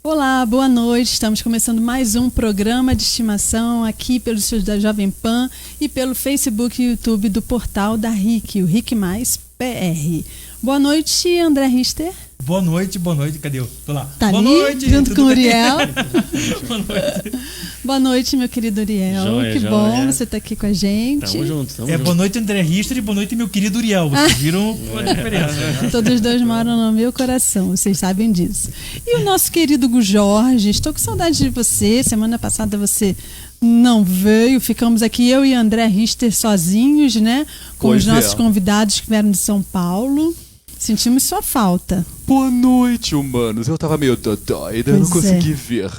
Olá, boa noite. Estamos começando mais um programa de estimação aqui pelos estúdios da Jovem Pan e pelo Facebook e YouTube do portal da RIC, o RIC Mais PR. Boa noite, André Richter. Boa noite. Cadê eu? Tô lá. Tá boa ali, noite, junto com o Uriel. Boa noite. Boa noite, meu querido Uriel. Joia, que joia. bom você estar aqui com a gente. Tamo junto. Boa noite, André Richter, e boa noite, meu querido Uriel. Vocês viram a diferença, né? Todos os dois moram no meu coração, vocês sabem disso. E o nosso querido Gu Jorge, estou com saudade de você. Semana passada você não veio, ficamos aqui eu e André Richter sozinhos, né? Com Pois os nossos é. convidados que vieram de São Paulo. Sentimos sua falta. Boa noite, humanos. Eu tava meio dodói, eu não Pois consegui ver.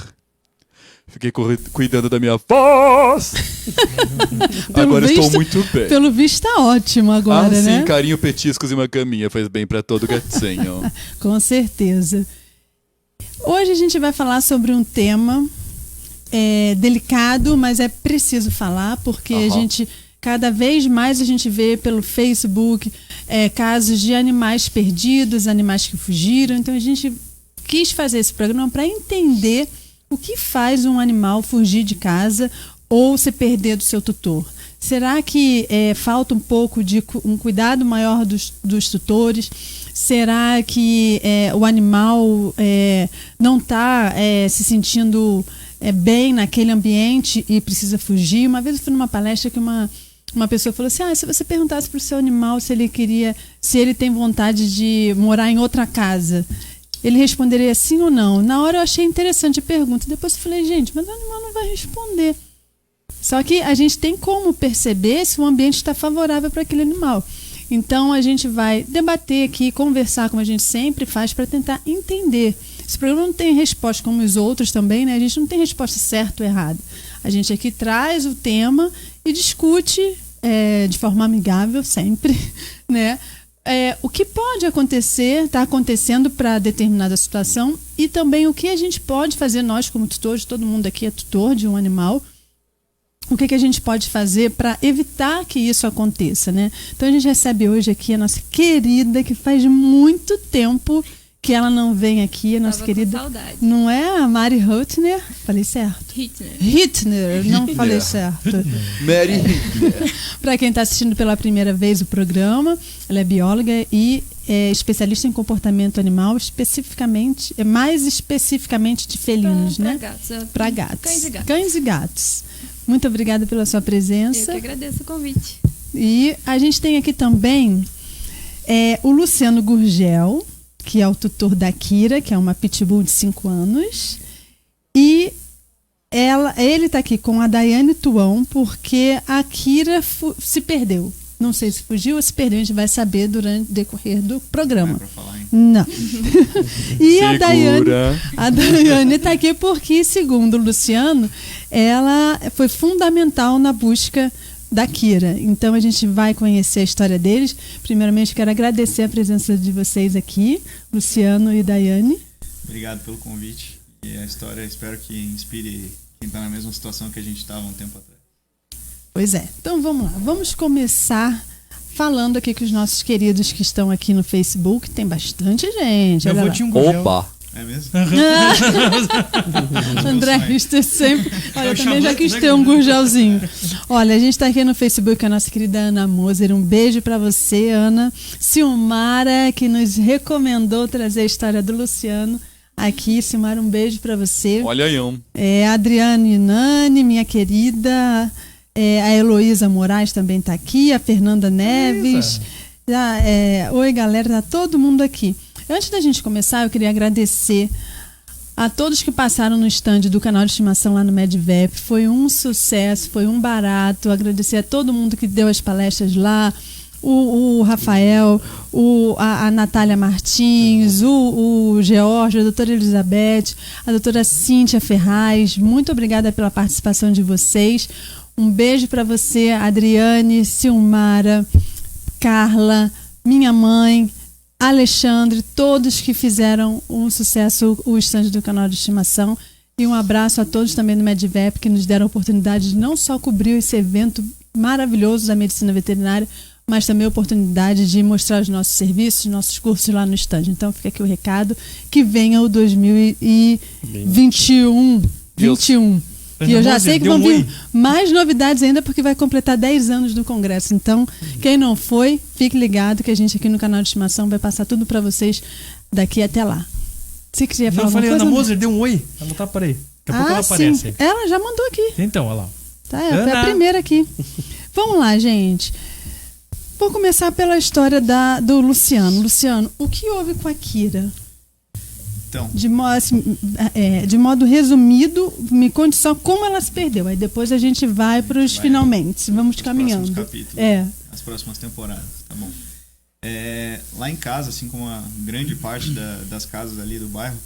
Fiquei cuidando da minha voz. Agora estou muito bem. Pelo visto tá ótimo agora, sim, né? carinho, petiscos e uma caminha faz bem pra todo gatinho. Com certeza. Hoje a gente vai falar sobre um tema delicado, mas é preciso falar, porque a gente, cada vez mais a gente vê pelo Facebook casos de animais perdidos, animais que fugiram. Então a gente quis fazer esse programa para entender o que faz um animal fugir de casa ou se perder do seu tutor. Será que falta um pouco de um cuidado maior dos tutores? Será que o animal não está se sentindo bem naquele ambiente e precisa fugir? Uma vez eu fui numa palestra que uma pessoa falou assim: se você perguntasse para o seu animal se ele tem vontade de morar em outra casa, ele responderia sim ou não. Na hora eu achei interessante a pergunta. Depois eu falei, gente, mas o animal não vai responder. Só que a gente tem como perceber se o ambiente está favorável para aquele animal. Então a gente vai debater aqui, conversar como a gente sempre faz para tentar entender. Esse programa não tem resposta como os outros também, né? A gente não tem resposta certa ou errada. A gente aqui traz o tema e discute de forma amigável sempre, né? O que pode acontecer, está acontecendo para determinada situação e também o que a gente pode fazer, nós como tutores, todo mundo aqui é tutor de um animal, o que a gente pode fazer para evitar que isso aconteça, né? Então a gente recebe hoje aqui a nossa querida, que faz muito tempo que ela não vem aqui, a nossa querida. Com saudade. Não é a Mari Huttner? Falei certo? Hittner, não falei certo. Mary Hitler. Para quem está assistindo pela primeira vez o programa, ela é bióloga e é especialista em comportamento animal, mais especificamente de felinos, pra né? Gatos, para gatos. Cães e gatos. Cães e gatos. Muito obrigada pela sua presença. Eu que agradeço o convite. E a gente tem aqui também o Luciano Gurgel, que é o tutor da Kira, que é uma pitbull de 5 anos. E ele está aqui com a Daiane Tuão, porque a Kira se perdeu. Não sei se fugiu ou se perdeu, a gente vai saber durante o decorrer do programa. Não é pra falar, hein? Não. E a Segura. Daiane está aqui porque, segundo o Luciano, ela foi fundamental na busca da Kira. Então a gente vai conhecer a história deles. Primeiramente, quero agradecer a presença de vocês aqui, Luciano e Daiane. Obrigado pelo convite. E a história, espero que inspire quem está na mesma situação que a gente estava um tempo atrás. Pois é. Então vamos lá. Vamos começar falando aqui com os nossos queridos que estão aqui no Facebook. Tem bastante gente. Eu olha vou lá. te Gurgel. Opa! É mesmo? André Richter sempre. Olha, eu também chamando, já quis né, ter um gurgelzinho. Olha, a gente está aqui no Facebook, a nossa querida Ana Moser. Um beijo para você, Ana. Silmara, que nos recomendou trazer a história do Luciano aqui. Silmara, um beijo para você. Olha aí, um. A Adriane Nani, minha querida. A Heloísa Moraes também está aqui. A Fernanda Neves. Oi, galera, tá todo mundo aqui. Antes da gente começar, eu queria agradecer a todos que passaram no stand do canal de estimação lá no MedVep. Foi um sucesso, foi um barato. Agradecer a todo mundo que deu as palestras lá. O Rafael, a Natália Martins, o George, a doutora Elizabeth, a doutora Cíntia Ferraz. Muito obrigada pela participação de vocês. Um beijo para você, Adriane, Silmara, Carla, minha mãe, Alexandre, todos que fizeram um sucesso o estande do canal de estimação. E um abraço a todos também do MedVep que nos deram a oportunidade de não só cobrir esse evento maravilhoso da medicina veterinária, mas também a oportunidade de mostrar os nossos serviços, nossos cursos lá no stand. Então fica aqui o recado, que venha o 2021. 21. E eu já sei que vão vir mais novidades ainda, porque vai completar 10 anos do Congresso. Então, quem não foi, fique ligado que a gente aqui no canal de estimação vai passar tudo para vocês daqui até lá. Você queria falar alguma coisa? Ana Moser deu um oi. Ela tá por aí. Daqui a pouco ela aparece. Sim. Ela já mandou aqui. Então, olha lá. Tá, foi a primeira aqui. Vamos lá, gente. Vou começar pela história do Luciano. Luciano, o que houve com a Kira? Então, de modo resumido, me conte só como ela se perdeu. Aí depois a gente vai para os finalmente. Vamos caminhando. As próximas temporadas, tá bom. Lá em casa, assim como a grande parte das casas ali do bairro,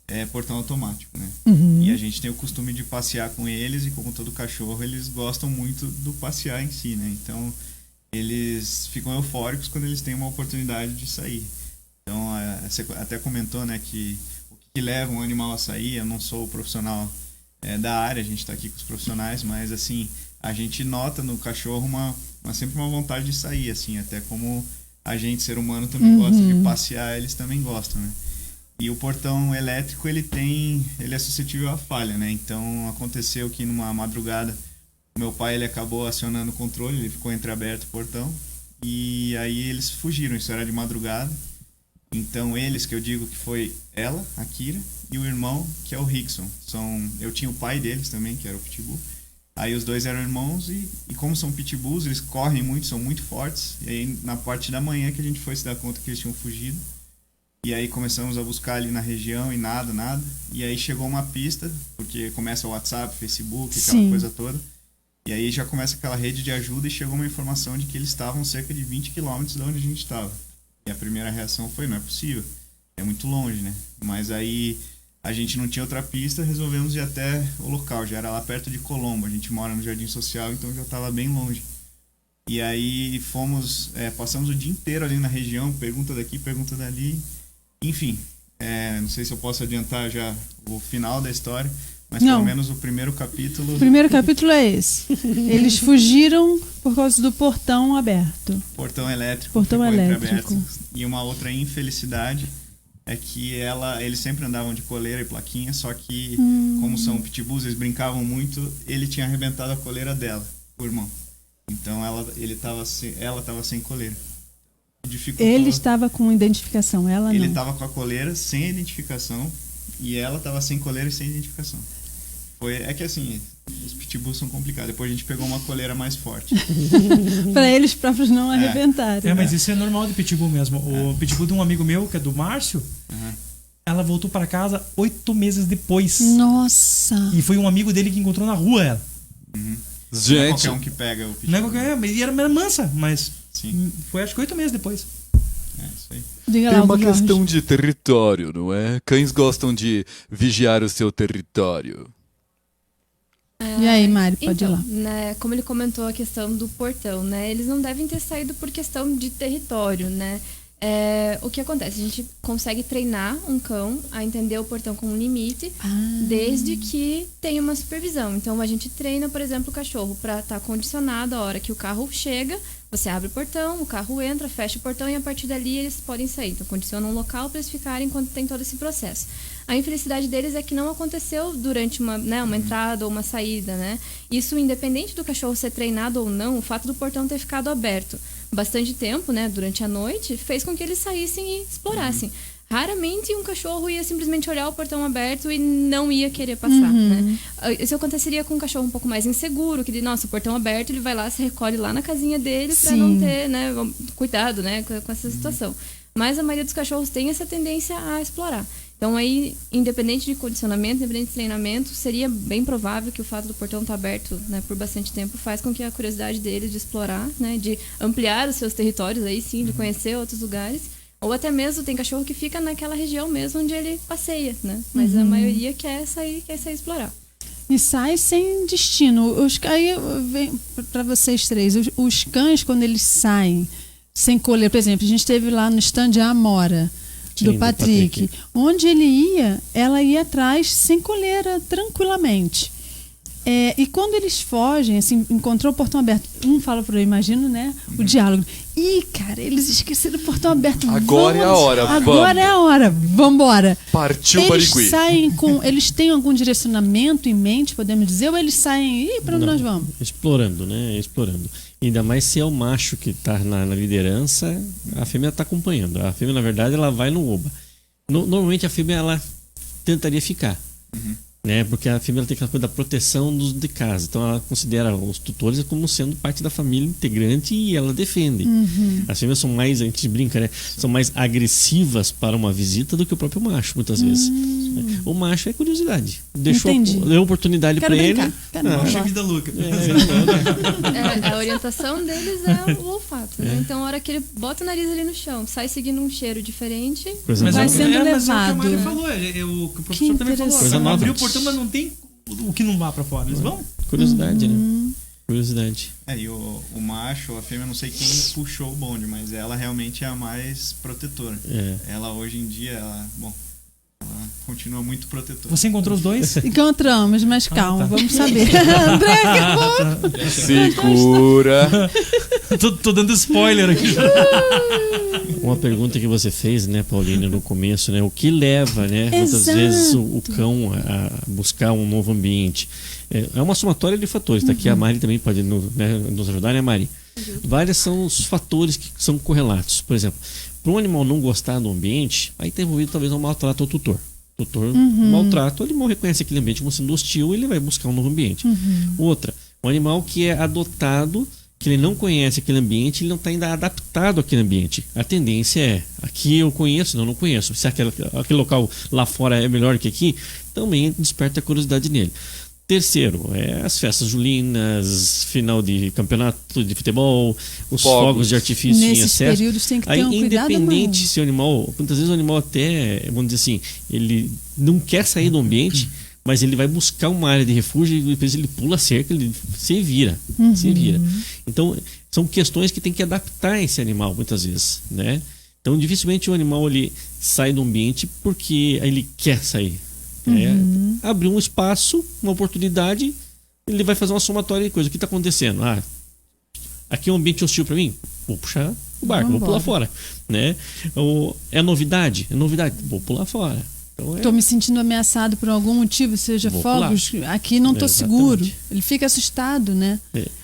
é portão automático, né? Uhum. E a gente tem o costume de passear com eles, e como todo cachorro, eles gostam muito do passear em si, né? Então, eles ficam eufóricos quando eles têm uma oportunidade de sair. Então, você até comentou, né, que que leva um animal a sair. Eu não sou profissional da área, a gente está aqui com os profissionais, mas assim, a gente nota no cachorro sempre uma vontade de sair, assim, até como a gente, ser humano, também gosta de passear, eles também gostam, né? E o portão elétrico, ele é suscetível à falha, né? Então aconteceu que numa madrugada, meu pai, ele acabou acionando o controle, ele ficou entreaberto o portão, e aí eles fugiram. Isso era de madrugada. Então eles, que eu digo que foi ela, a Kira, e o irmão, que é o Rickson. Eu tinha o pai deles também, que era o Pitbull. Aí os dois eram irmãos, e como são Pitbulls, eles correm muito, são muito fortes. E aí na parte da manhã que a gente foi se dar conta que eles tinham fugido. E aí começamos a buscar ali na região e nada. E aí chegou uma pista, porque começa o WhatsApp, Facebook, aquela coisa toda. E aí já começa aquela rede de ajuda, e chegou uma informação de que eles estavam cerca de 20 quilômetros de onde a gente estava. E a primeira reação foi, não é possível, é muito longe, né? Mas aí a gente não tinha outra pista, resolvemos ir até o local, já era lá perto de Colombo, a gente mora no Jardim Social, então já estava bem longe. E aí passamos o dia inteiro ali na região, pergunta daqui, pergunta dali, enfim, não sei se eu posso adiantar já o final da história, mas pelo menos o primeiro capítulo... O primeiro capítulo é esse. Eles fugiram por causa do portão aberto. Portão elétrico. Portão elétrico. E uma outra infelicidade é que eles sempre andavam de coleira e plaquinha, só que como são pitbulls, eles brincavam muito, ele tinha arrebentado a coleira dela, o irmão. Então ela estava sem coleira. Ele estava com identificação, ela não. Ele estava com a coleira sem identificação, e ela estava sem coleira e sem identificação. É que assim, os pitbulls são complicados. Depois a gente pegou uma coleira mais forte. Para eles próprios não arrebentarem. Mas isso é normal de pitbull mesmo. O pitbull de um amigo meu, que é do Márcio, ela voltou para casa 8 meses depois. Nossa! E foi um amigo dele que encontrou na rua ela. Gente. Não é qualquer um que pega o pitbull. Não é qualquer, e era mansa, mas sim. Foi acho que 8 meses depois. Isso aí. Tem uma questão de território, não é? Cães gostam de vigiar o seu território. E aí, Mari, pode ir lá. Né, como ele comentou a questão do portão, né? Eles não devem ter saído por questão de território, né? O que acontece? A gente consegue treinar um cão a entender o portão como limite, desde que tenha uma supervisão. Então, a gente treina, por exemplo, o cachorro para estar condicionado a hora que o carro chega, você abre o portão, o carro entra, fecha o portão, e a partir dali eles podem sair. Então, condiciona um local para eles ficarem enquanto tem todo esse processo. A infelicidade deles é que não aconteceu durante uma entrada ou uma saída, né? Isso, independente do cachorro ser treinado ou não, o fato do portão ter ficado aberto bastante tempo, né, durante a noite, fez com que eles saíssem e explorassem. Raramente um cachorro ia simplesmente olhar o portão aberto e não ia querer passar, né? Isso aconteceria com um cachorro um pouco mais inseguro, que o portão aberto, ele vai lá, se recolhe lá na casinha dele para não ter, né, cuidado, né, com essa situação. Mas a maioria dos cachorros tem essa tendência a explorar. Então aí, independente de condicionamento, independente de treinamento, seria bem provável que o fato do portão estar aberto, né, por bastante tempo faz com que a curiosidade deles de explorar, né, de ampliar os seus territórios, aí sim, de conhecer outros lugares, ou até mesmo tem cachorro que fica naquela região mesmo onde ele passeia, né? Mas a maioria quer sair explorar. E sai sem destino. Aí vem para vocês três, os cães, quando eles saem sem coleira, por exemplo, a gente esteve lá no stand a Amora, do Patrick. Onde ele ia, ela ia atrás sem coleira, tranquilamente. E quando eles fogem, assim, encontrou o portão aberto, um fala pro outro, imagino, né? O diálogo. Ih, cara, eles esqueceram o portão aberto. Agora é a hora, Agora é a hora, vambora. Partiu Barigui. Eles têm algum direcionamento em mente, podemos dizer, ou eles saem, pra onde nós vamos? Explorando, né? Explorando. Ainda mais se é o macho que tá na liderança, a fêmea tá acompanhando. A fêmea, na verdade, ela vai no oba. Normalmente a fêmea, ela tentaria ficar. Né? Porque a fêmea tem aquela coisa da proteção de casa. Então ela considera os tutores como sendo parte da família integrante e ela defende. As fêmeas são mais, a gente brinca, né? São mais agressivas para uma visita do que o próprio macho, muitas vezes. O macho é curiosidade. Deu oportunidade para ele. Poxa vida louca. A orientação deles é o olfato. Né? Então, a hora que ele bota o nariz ali no chão, sai seguindo um cheiro diferente, vai sendo levado. Mas é o que a Mari falou, o que o professor também falou. Coisa nova. Abriu o portão, mas não tem o que não vá pra fora. Eles vão? Curiosidade, né? Curiosidade. E o macho, a fêmea, não sei quem puxou o bonde, mas ela realmente é a mais protetora. Ela hoje em dia, ela continua muito protetora. Você encontrou os dois? Encontramos, mas calma, vamos saber. André, acabou. Segura. tô dando spoiler aqui. Uma pergunta que você fez, né, Pauline, no começo, né? O que leva, né, muitas vezes o cão a buscar um novo ambiente? É uma somatória de fatores. Tá aqui a Mari também pode nos ajudar, né, Mari? Vários são os fatores que são correlatos. Por exemplo, para um animal não gostar do ambiente, aí está envolvido talvez um maltrato ao tutor. O tutor maltrata, o animal reconhece aquele ambiente como sendo hostil, ele vai buscar um novo ambiente. Outra, um animal que é adotado, que ele não conhece aquele ambiente, ele não está ainda adaptado àquele ambiente. A tendência é, aqui eu conheço, não conheço. Se aquele local lá fora é melhor que aqui, também desperta a curiosidade nele. Terceiro, as festas julinas, final de campeonato de futebol, os fogos de artifício em excesso. Nesses períodos tem que ter um cuidado. Independente se o animal, muitas vezes o animal até, vamos dizer assim, ele não quer sair do ambiente, mas ele vai buscar uma área de refúgio e depois ele pula a cerca, ele se vira. Então, são questões que tem que adaptar esse animal muitas vezes, né? Então, dificilmente o animal ele sai do ambiente porque ele quer sair. Abrir um espaço, uma oportunidade, ele vai fazer uma somatória de coisas. O que está acontecendo? Aqui é um ambiente hostil para mim? Vou puxar o barco, vou pular fora, né? É novidade? Vou pular fora. Estou me sentindo ameaçado por algum motivo, seja fogos, aqui não estou seguro. Ele fica assustado, né?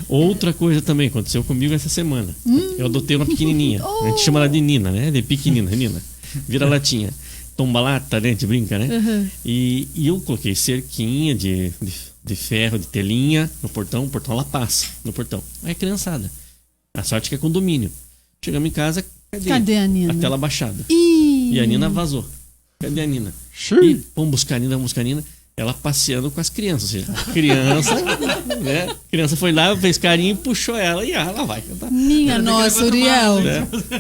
Outra coisa também aconteceu comigo essa semana. Eu adotei uma pequenininha. A gente chama ela de Nina, né? De pequenina, Nina. Vira latinha. Tomba-lata, né? A gente brinca, né? E eu coloquei cerquinha de ferro, de telinha no portão. O portão ela passa no portão. Aí a criançada. A sorte que é condomínio. Chegamos em casa, cadê a Nina? A tela baixada. E a Nina vazou. Cadê a Nina? E vamos buscar a Nina. Ela passeando com as crianças. Ou seja, a criança, né? A criança foi lá, fez carinho, puxou ela e ela vai. Minha nossa, Uriel.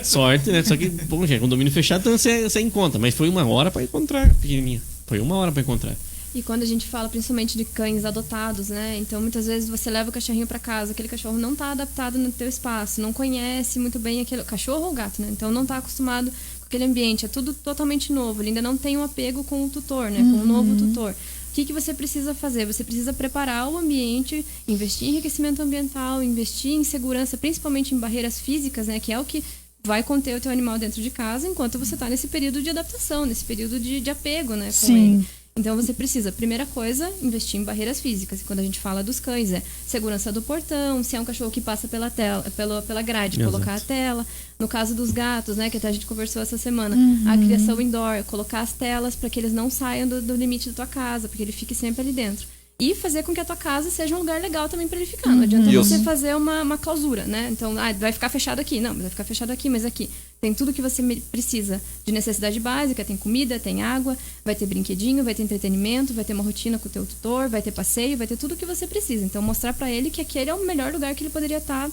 Sorte, né? Só que, bom, gente, condomínio fechado, então você encontra. Mas foi 1 hora para encontrar a pequenininha. Foi 1 hora para encontrar. E quando a gente fala principalmente de cães adotados, né? Então muitas vezes você leva o cachorrinho para casa, aquele cachorro não está adaptado no teu espaço, não conhece muito bem aquele cachorro ou gato, né? Então não está acostumado com aquele ambiente, é tudo totalmente novo, ele ainda não tem um apego com o tutor, né? Com o novo tutor. O que você precisa fazer? Você precisa preparar o ambiente, investir em enriquecimento ambiental, investir em segurança, principalmente em barreiras físicas, né? Que é o que vai conter o teu animal dentro de casa enquanto você está nesse período de adaptação, nesse período de apego, né? Com ele. Então você precisa, primeira coisa, investir em barreiras físicas. E quando a gente fala dos cães, segurança do portão, se é um cachorro que passa pela tela, pela grade, colocar a tela. No caso dos gatos, né, que até a gente conversou essa semana, a criação indoor, colocar as telas para que eles não saiam do limite da tua casa, porque ele fique sempre ali dentro. E fazer com que a tua casa seja um lugar legal também para ele ficar. Não adianta você fazer uma clausura, né? Então, vai ficar fechado aqui. Não, vai ficar fechado aqui, mas aqui tem tudo que você precisa de necessidade básica. Tem comida, tem água, vai ter brinquedinho, vai ter entretenimento, vai ter uma rotina com o teu tutor, vai ter passeio, vai ter tudo que você precisa. Então, mostrar para ele que aquele é o melhor lugar que ele poderia estar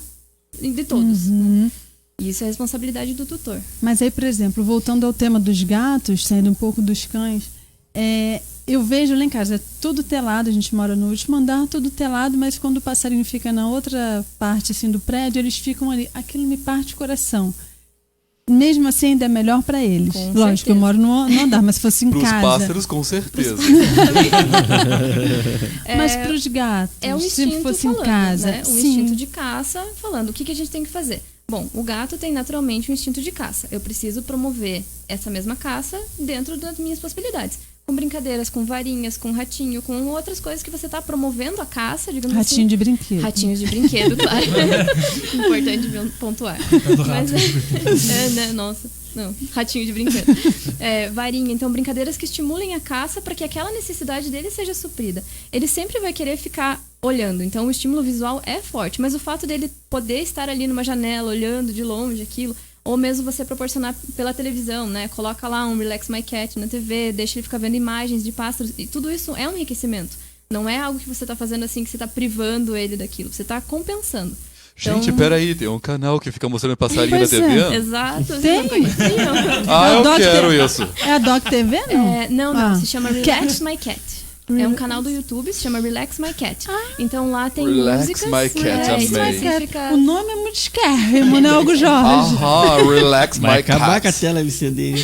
de todos. Né? E isso é responsabilidade do tutor. Mas aí, por exemplo, voltando ao tema dos gatos, saindo um pouco dos cães, eu vejo lá em casa, é tudo telado, a gente mora no último andar, tudo telado, mas quando o passarinho fica na outra parte assim, do prédio, eles ficam ali. Aquilo me parte o coração. mesmo assim ainda é melhor para eles. Com Lógico, certeza. eu moro no andar, mas se fosse em Pros casa. pássaros, com certeza. Mas para os gatos, É um se instinto fosse falando, em casa. né? Um sim. instinto de caça falando. O que a gente tem que fazer? Bom, o gato tem naturalmente um instinto de caça. Eu preciso promover essa mesma caça dentro das minhas possibilidades. Com brincadeiras, com varinhas, com ratinho, com outras coisas que você está promovendo a caça, digamos Ratinho assim. de brinquedo. Ratinhos de brinquedo, claro. Importante pontuar. Né? Nossa, não. Ratinho de brinquedo. Varinha. Então, brincadeiras que estimulem a caça para que aquela necessidade dele seja suprida. Ele sempre vai querer ficar olhando. Então, o estímulo visual é forte. Mas o fato dele poder estar ali numa janela, olhando de longe aquilo, ou mesmo você proporcionar pela televisão, né? Coloca lá um Relax My Cat na TV, deixa ele ficar vendo imagens de pássaros. E tudo isso é um enriquecimento. Não é algo que você está fazendo assim, que você está privando ele daquilo. Você está compensando. Gente, Então- peraí, tem um canal que fica mostrando passarinho Pois na TV? é. Exato. Vocês Tem? não conheciam? Ah, É o eu Doc quero TV. isso. É a Doc TV, não? Não, Ah. se chama Relax My Cat. É um canal do YouTube, se chama Relax My Cat. Então lá tem Relax músicas My Cat, amei. específicas. O nome é muito esquérrimo, né, Hugo Jorge? Aham, relax Vai my acabar com a cat. tela LCD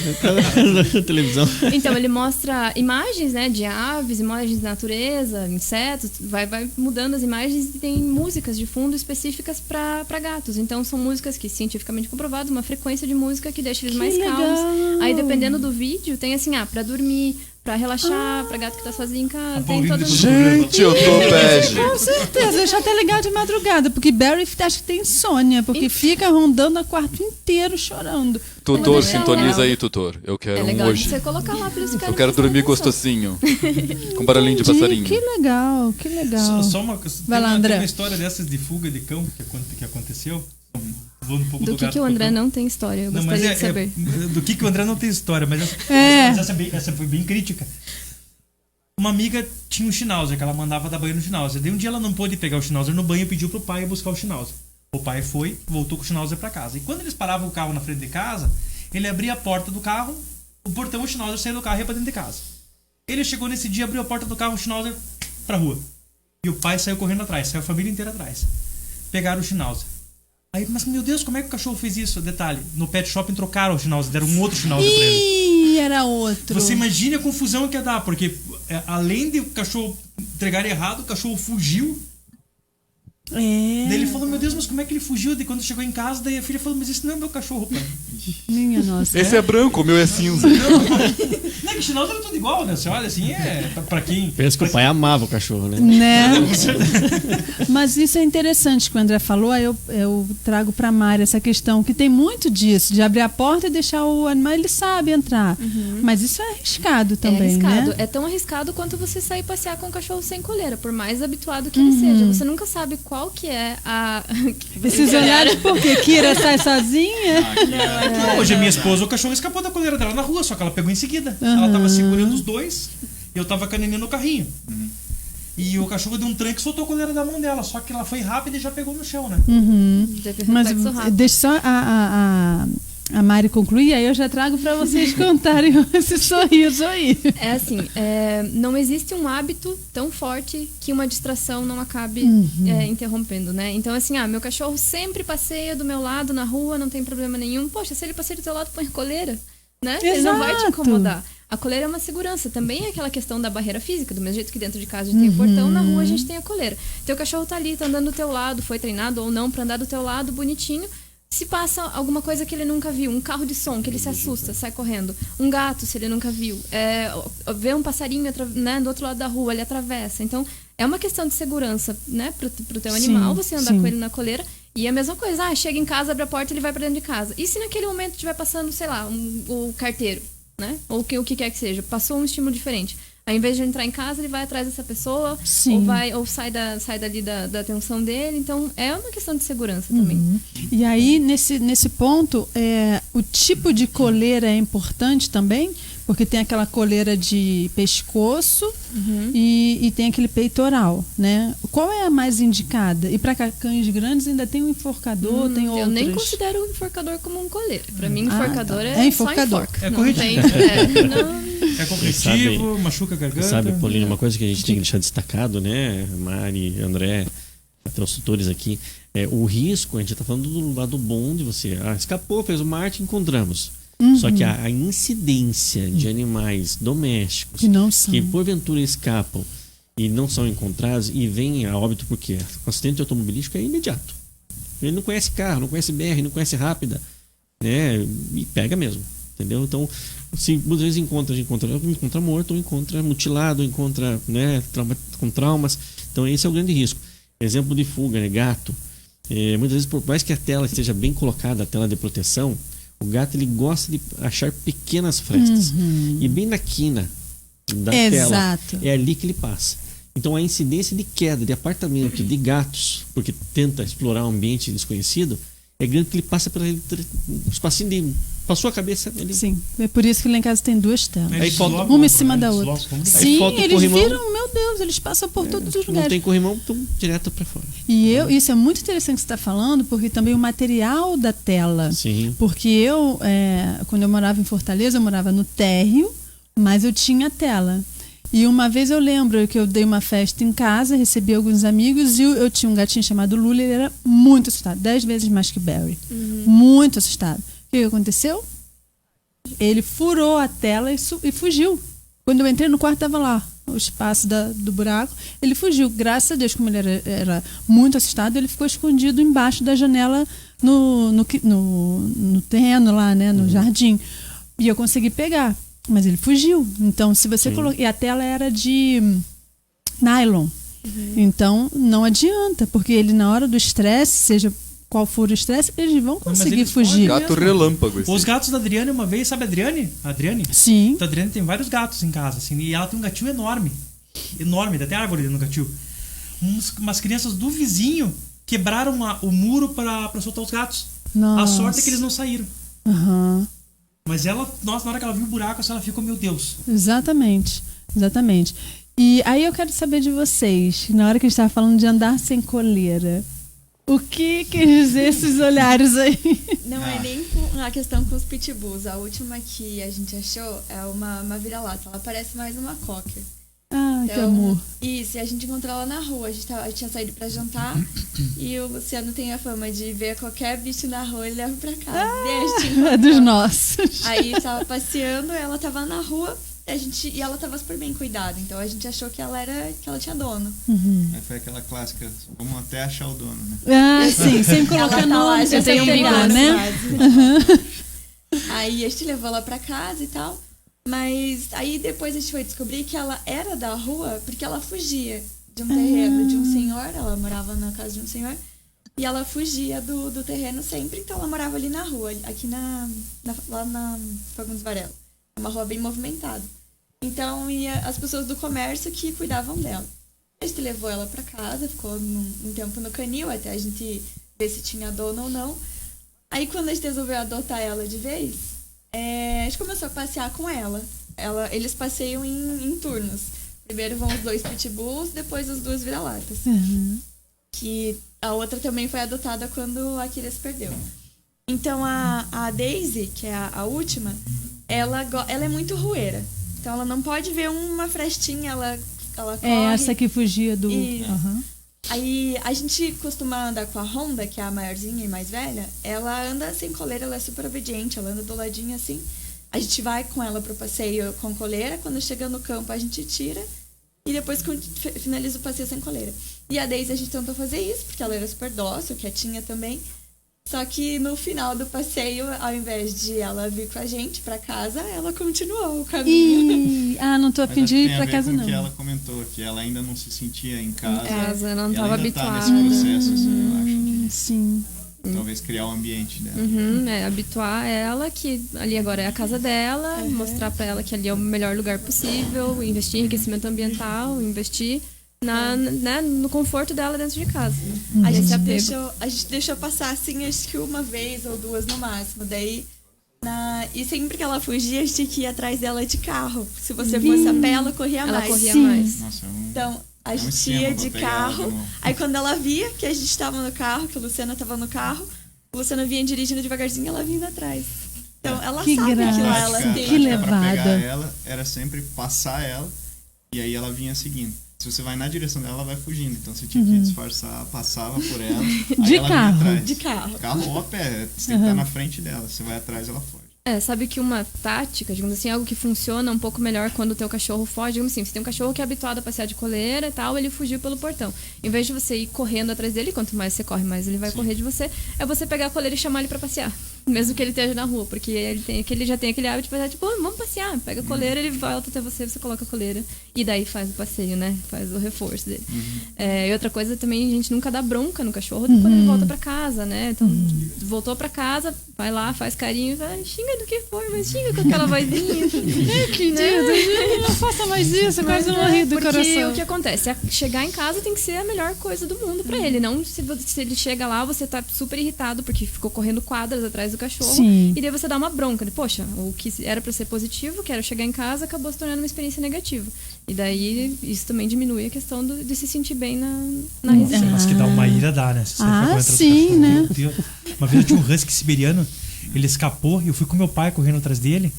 na televisão. Então ele mostra imagens, né, de aves, imagens da natureza, insetos, vai mudando as imagens e tem músicas de fundo específicas para gatos. Então são músicas que cientificamente comprovadas, uma frequência de música que deixa eles mais legal. calmos. Aí dependendo do vídeo, tem assim, para dormir, para relaxar, para gato que tá sozinho em casa, tem Paulina todas de Gente, eu tô bege. Com certeza, deixa até ligar de madrugada, porque Barry acho que tem insônia, porque fica rondando o quarto inteiro chorando. Tutor, Mas é sintoniza legal. aí, tutor. Eu É quero um legal hoje. você colocar lá pra eles ficarem Eu quero prestando dormir atenção. gostosinho. Com barulhinho de passarinho. Que legal, que legal. Só uma, Vai lá, André. tem uma história dessas de fuga de cão que aconteceu. Falando um pouco Do gato que o pro André cão. não tem história, eu Não, mas gostaria de saber. do que o André não tem história, mas essa foi bem crítica. Uma amiga tinha um Schnauzer que ela mandava dar banho no Schnauzer. Daí um dia ela não pôde pegar o Schnauzer no banho e pediu pro pai buscar o Schnauzer. O pai foi, voltou com o Schnauzer pra casa. E quando eles paravam o carro na frente de casa, ele abria a porta do carro, o portão, o Schnauzer saía do carro e ia pra dentro de casa. Ele chegou nesse dia, abriu a porta do carro, o Schnauzer pra rua. E o pai saiu correndo atrás, saiu a família inteira atrás. Pegaram o Schnauzer. Aí, mas meu Deus, como é que o cachorro fez isso? Detalhe, no pet shopping trocaram o Schnauzer, deram um outro Schnauzer pra ele. Ih, era outro. Você imagina a confusão que ia dar, porque além de o cachorro entregar errado, o cachorro fugiu. É. Daí ele falou, meu Deus, mas como é que ele fugiu? Daí quando chegou em casa, daí a filha falou, mas esse não é meu cachorro, pai. Minha nossa. Esse é branco, o meu é cinza. Não, que Schnauzer era tudo igual, né? Você olha assim, pra quem... Pensa que o pai amava o cachorro, né? Né? Mas isso é interessante que o André falou, aí eu trago para a Mari essa questão, que tem muito disso, de abrir a porta e deixar o animal, ele sabe entrar. Mas isso é arriscado também, é arriscado. né? É tão arriscado quanto você sair passear com um cachorro sem coleira, por mais habituado que ele seja. Você nunca sabe qual que é a... Esses olhares, porque Kira sai sozinha. Não, hoje a minha esposa, o cachorro escapou da coleira dela na rua, só que ela pegou em seguida. Ela tava segurando os dois e eu tava com a neném no carrinho. E o cachorro deu um tranque e soltou a coleira da mão dela, só que ela foi rápida e já pegou no chão, né? Mas deixa só a Mari concluir, aí eu já trago para vocês contarem esse sorriso aí. É assim, não existe um hábito tão forte que uma distração não acabe interrompendo, né? Então, assim, meu cachorro sempre passeia do meu lado na rua, não tem problema nenhum. Poxa, se ele passeia do teu lado, põe a coleira, né? Ele não vai te Exato. incomodar. A coleira é uma segurança. Também é aquela questão da barreira física. Do mesmo jeito que dentro de casa a gente tem o portão, na rua a gente tem a coleira. Teu cachorro tá ali, tá andando do teu lado, foi treinado ou não pra andar do teu lado, bonitinho. Se passa alguma coisa que ele nunca viu, um carro de som que ele se assusta, sai correndo, um gato se ele nunca viu, vê um passarinho né, do outro lado da rua, ele atravessa. Então, é uma questão de segurança, né, pro teu animal, você andar com ele na coleira. E a mesma coisa, chega em casa, abre a porta, ele vai pra dentro de casa. E se naquele momento estiver passando, sei lá, o carteiro, né, ou o que quer que seja, passou um estímulo diferente. Ao invés de entrar em casa, ele vai atrás dessa pessoa, ou sai dali da atenção dele. Então, é uma questão de segurança também. E aí, nesse ponto, o tipo de coleira é importante também, porque tem aquela coleira de pescoço e tem aquele peitoral, né? Qual é a mais indicada? E para cães grandes ainda tem um enforcador, tem outros. Eu nem considero o enforcador como um coleira. Para mim, enforcador É enforcador. só enforca. É Não corretivo. tem, É corretivo, machuca a garganta. Sabe, Paulina, uma coisa que a gente tem que deixar destacado, né? Mari, André, até os tutores aqui, O risco, a gente está falando do lado bom de você. Escapou, fez o Marte, encontramos. Só que a incidência de animais domésticos que porventura escapam e não são encontrados e vêm a óbito porque o acidente automobilístico é imediato. Ele não conhece carro, não conhece BR, não conhece rápida, né? E pega mesmo, entendeu? Então, se muitas vezes encontra morto, ou encontra mutilado, ou encontra, né, com traumas. Então, esse é o grande risco. Exemplo de fuga, né? Gato. Muitas vezes, por mais que a tela esteja bem colocada, a tela de proteção, o gato ele gosta de achar pequenas frestas. E bem na quina da tela, é ali que ele passa. Então a incidência de queda de apartamento de gatos, porque tenta explorar um ambiente desconhecido, é grande, porque ele passa por um espacinho de... Passou a cabeça... Ele... Sim, é por isso que lá em casa tem 2 telas. Aí uma em cima da outra. Sim, eles viram, meu Deus, eles passam por todos os lugares. Não tem corrimão, estão direto para fora. E isso é muito interessante que você está falando, porque também o material da tela. Sim. Porque quando eu morava em Fortaleza, eu morava no térreo, mas eu tinha tela. E uma vez eu lembro que eu dei uma festa em casa, recebi alguns amigos e eu tinha um gatinho chamado Lula, ele era muito assustado, 10 vezes mais que Barry. Muito assustado. O que aconteceu? Ele furou a tela e fugiu. Quando eu entrei no quarto, estava lá o espaço do buraco. Ele fugiu. Graças a Deus, como ele era muito assustado, ele ficou escondido embaixo da janela no terreno lá, né, no jardim. E eu consegui pegar. Mas ele fugiu. Então, se você colocar... E a tela era de nylon. Então, não adianta. Porque ele, na hora do estresse, seja qual for o estresse, eles vão conseguir fugir. Gato relâmpago. Os gatos da Adriane, uma vez, sabe a Adriane? A Adriane? Sim. Então, a Adriane tem vários gatos em casa, assim. E ela tem um gatinho enorme. Enorme, dá até árvore dentro do gatinho. Umas crianças do vizinho quebraram o muro para soltar os gatos. Nossa. A sorte é que eles não saíram. Mas ela, na hora que ela viu o buraco, ela ficou, meu Deus. Exatamente. E aí eu quero saber de vocês, na hora que a gente estava falando de andar sem coleira, o que quer dizer esses olhares aí? Não é nem a questão com os pitbulls. A última que a gente achou é uma vira-lata. Ela parece mais uma cocker. Ah, então, que amor. Isso, e a gente encontrou ela na rua. A gente tinha saído pra jantar e o Luciano tem a fama de ver qualquer bicho na rua e leva pra casa. É dos nossos. Aí tava passeando, ela tava na rua e ela tava super bem cuidada. Então a gente achou que ela tinha dono. Foi aquela clássica, vamos até achar o dono, né? Ah, sim, sem colocar nome, já sem pegar, né? Aí a gente levou ela pra casa e tal. Mas aí depois a gente foi descobrir que ela era da rua porque ela fugia de um terreno de um senhor. Ela morava na casa de um senhor. E ela fugia do terreno sempre. Então ela morava ali na rua, aqui lá na Fagundes Varela. É uma rua bem movimentada. Então as pessoas do comércio que cuidavam dela. A gente levou ela pra casa, ficou um tempo no canil até a gente ver se tinha dono ou não. Aí quando a gente resolveu adotar ela de vez, a gente começou a passear com ela. Eles passeiam em turnos. Primeiro vão os 2 pitbulls, depois as 2 vira-latas. Que a outra também foi adotada quando a Kira se perdeu. Então a Daisy, que é a última, ela é muito rueira. Então ela não pode ver uma frestinha, ela corre. É essa que fugia do... Aí a gente costuma andar com a Honda, que é a maiorzinha e mais velha. Ela anda sem coleira, ela é super obediente, ela anda do ladinho assim. A gente vai com ela pro passeio com coleira, quando chega no campo a gente tira e depois finaliza o passeio sem coleira. E a Daisy a gente tentou fazer isso, porque ela era super dócil, quietinha também. Só que no final do passeio, ao invés de ela vir com a gente pra casa, ela continuou o caminho. Não tô a fim de ir pra casa, não. Que ela comentou, que ela ainda não se sentia em casa. Não estava habituada. Tá nesse processo, assim, eu acho. Sim. Talvez criar o ambiente dela. Habituar ela que ali agora é a casa dela, mostrar pra ela que ali é o melhor lugar possível, investir em enriquecimento ambiental, investir no conforto dela dentro de casa. A gente deixou passar assim, acho que uma vez ou 2 no máximo. Daí, e sempre que ela fugia, a gente tinha que ir atrás dela de carro. Se você fosse a pé, ela corria mais. Ela corria mais. Nossa, então, a gente ia de carro. Aí quando ela via que a gente estava no carro, que a Luciana estava no carro, a Luciana vinha dirigindo devagarzinho, ela vinha atrás. Então ela sabe que lá ela tem. Que levada. Pra pegar ela, era sempre passar ela e aí ela vinha seguindo. Se você vai na direção dela, ela vai fugindo. Então você tinha que disfarçar, passava por ela. De aí ela carro. vinha atrás. De carro. Carro ou a pé. Você tem que estar na frente dela. Você vai atrás, ela foge. Sabe que uma tática, digamos assim, algo que funciona um pouco melhor quando o teu cachorro foge, digamos assim, você tem um cachorro que é habituado a passear de coleira e tal, ele fugiu pelo portão. Em vez de você ir correndo atrás dele, quanto mais você corre, mais ele vai correr de você, é você pegar a coleira e chamar ele pra passear. Mesmo que ele esteja na rua, porque ele já tem aquele hábito de fazer, tipo, vamos passear. Pega a coleira, ele volta até você, você coloca a coleira e daí faz o passeio, né? Faz o reforço dele. E outra coisa também, a gente nunca dá bronca no cachorro quando ele volta pra casa, né? Então, voltou pra casa, vai lá, faz carinho, vai, xinga do que for, mas xinga com aquela vozinha. Que dia, não faça mais isso, quase morri do porque coração. o que acontece? Chegar em casa tem que ser a melhor coisa do mundo pra ele. Não se ele chega lá, você tá super irritado porque ficou correndo quadras atrás do cachorro. Sim. E daí você dá uma bronca. Poxa, o que era pra ser positivo, que era chegar em casa, acabou se tornando uma experiência negativa. E daí isso também diminui a questão de se sentir bem na residência. Mas que dá uma ira, dá, né? Sim, né? Meu Deus. Uma vez eu tinha um husky siberiano, ele escapou e eu fui com meu pai correndo atrás dele.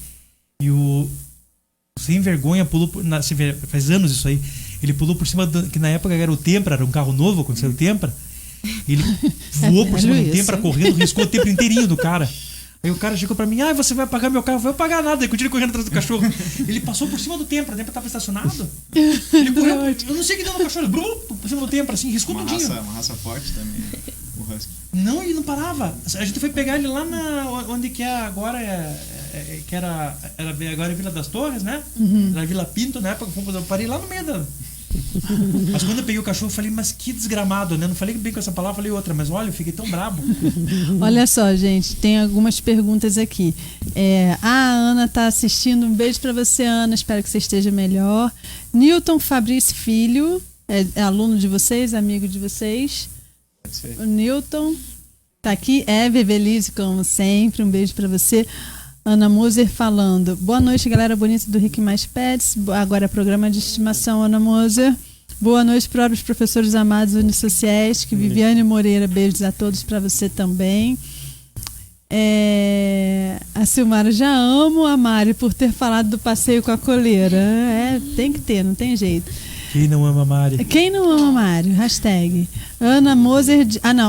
E o sem vergonha pulou faz anos isso aí. Ele pulou por cima que na época era o Tempra, era um carro novo quando saiu o Tempra. Ele voou por cima do Tempra correndo, riscou o Tempra inteirinho do cara. Aí o cara chegou pra mim, você vai apagar meu carro? Eu vou apagar nada. Aí continuei correndo atrás do cachorro. Ele passou por cima do Tempra, o Tempra tava estacionado. Ele correu, eu não sei o que deu no cachorro, por cima do Tempra, assim, riscou tudinho. Uma raça forte também, o husky. Não, ele não parava. A gente foi pegar ele lá onde que é agora, que era agora é Vila das Torres, né? Era Vila Pinto, na época, eu parei lá no meio da... Mas quando eu peguei o cachorro, eu falei, mas que desgramado, né? Não falei bem com essa palavra, falei outra, mas olha, eu fiquei tão brabo. Olha só, gente, tem algumas perguntas aqui. A Ana tá assistindo, um beijo pra você, Ana, espero que você esteja melhor. Newton Fabrício Filho, é aluno de vocês, amigo de vocês. O Newton tá aqui, Vevelise, como sempre, um beijo pra você. Ana Moser falando, boa noite, galera bonita do Rick Mais Pets, agora é programa de estimação, Ana Moser. Boa noite para os professores amados Unisociais, que Viviane Moreira, beijos a todos, para você também. A Silmara, já amo a Mari por ter falado do passeio com a coleira. Tem que ter, não tem jeito. Quem não ama a Mari? Quem não ama a Mari? Hashtag. Ana Moser.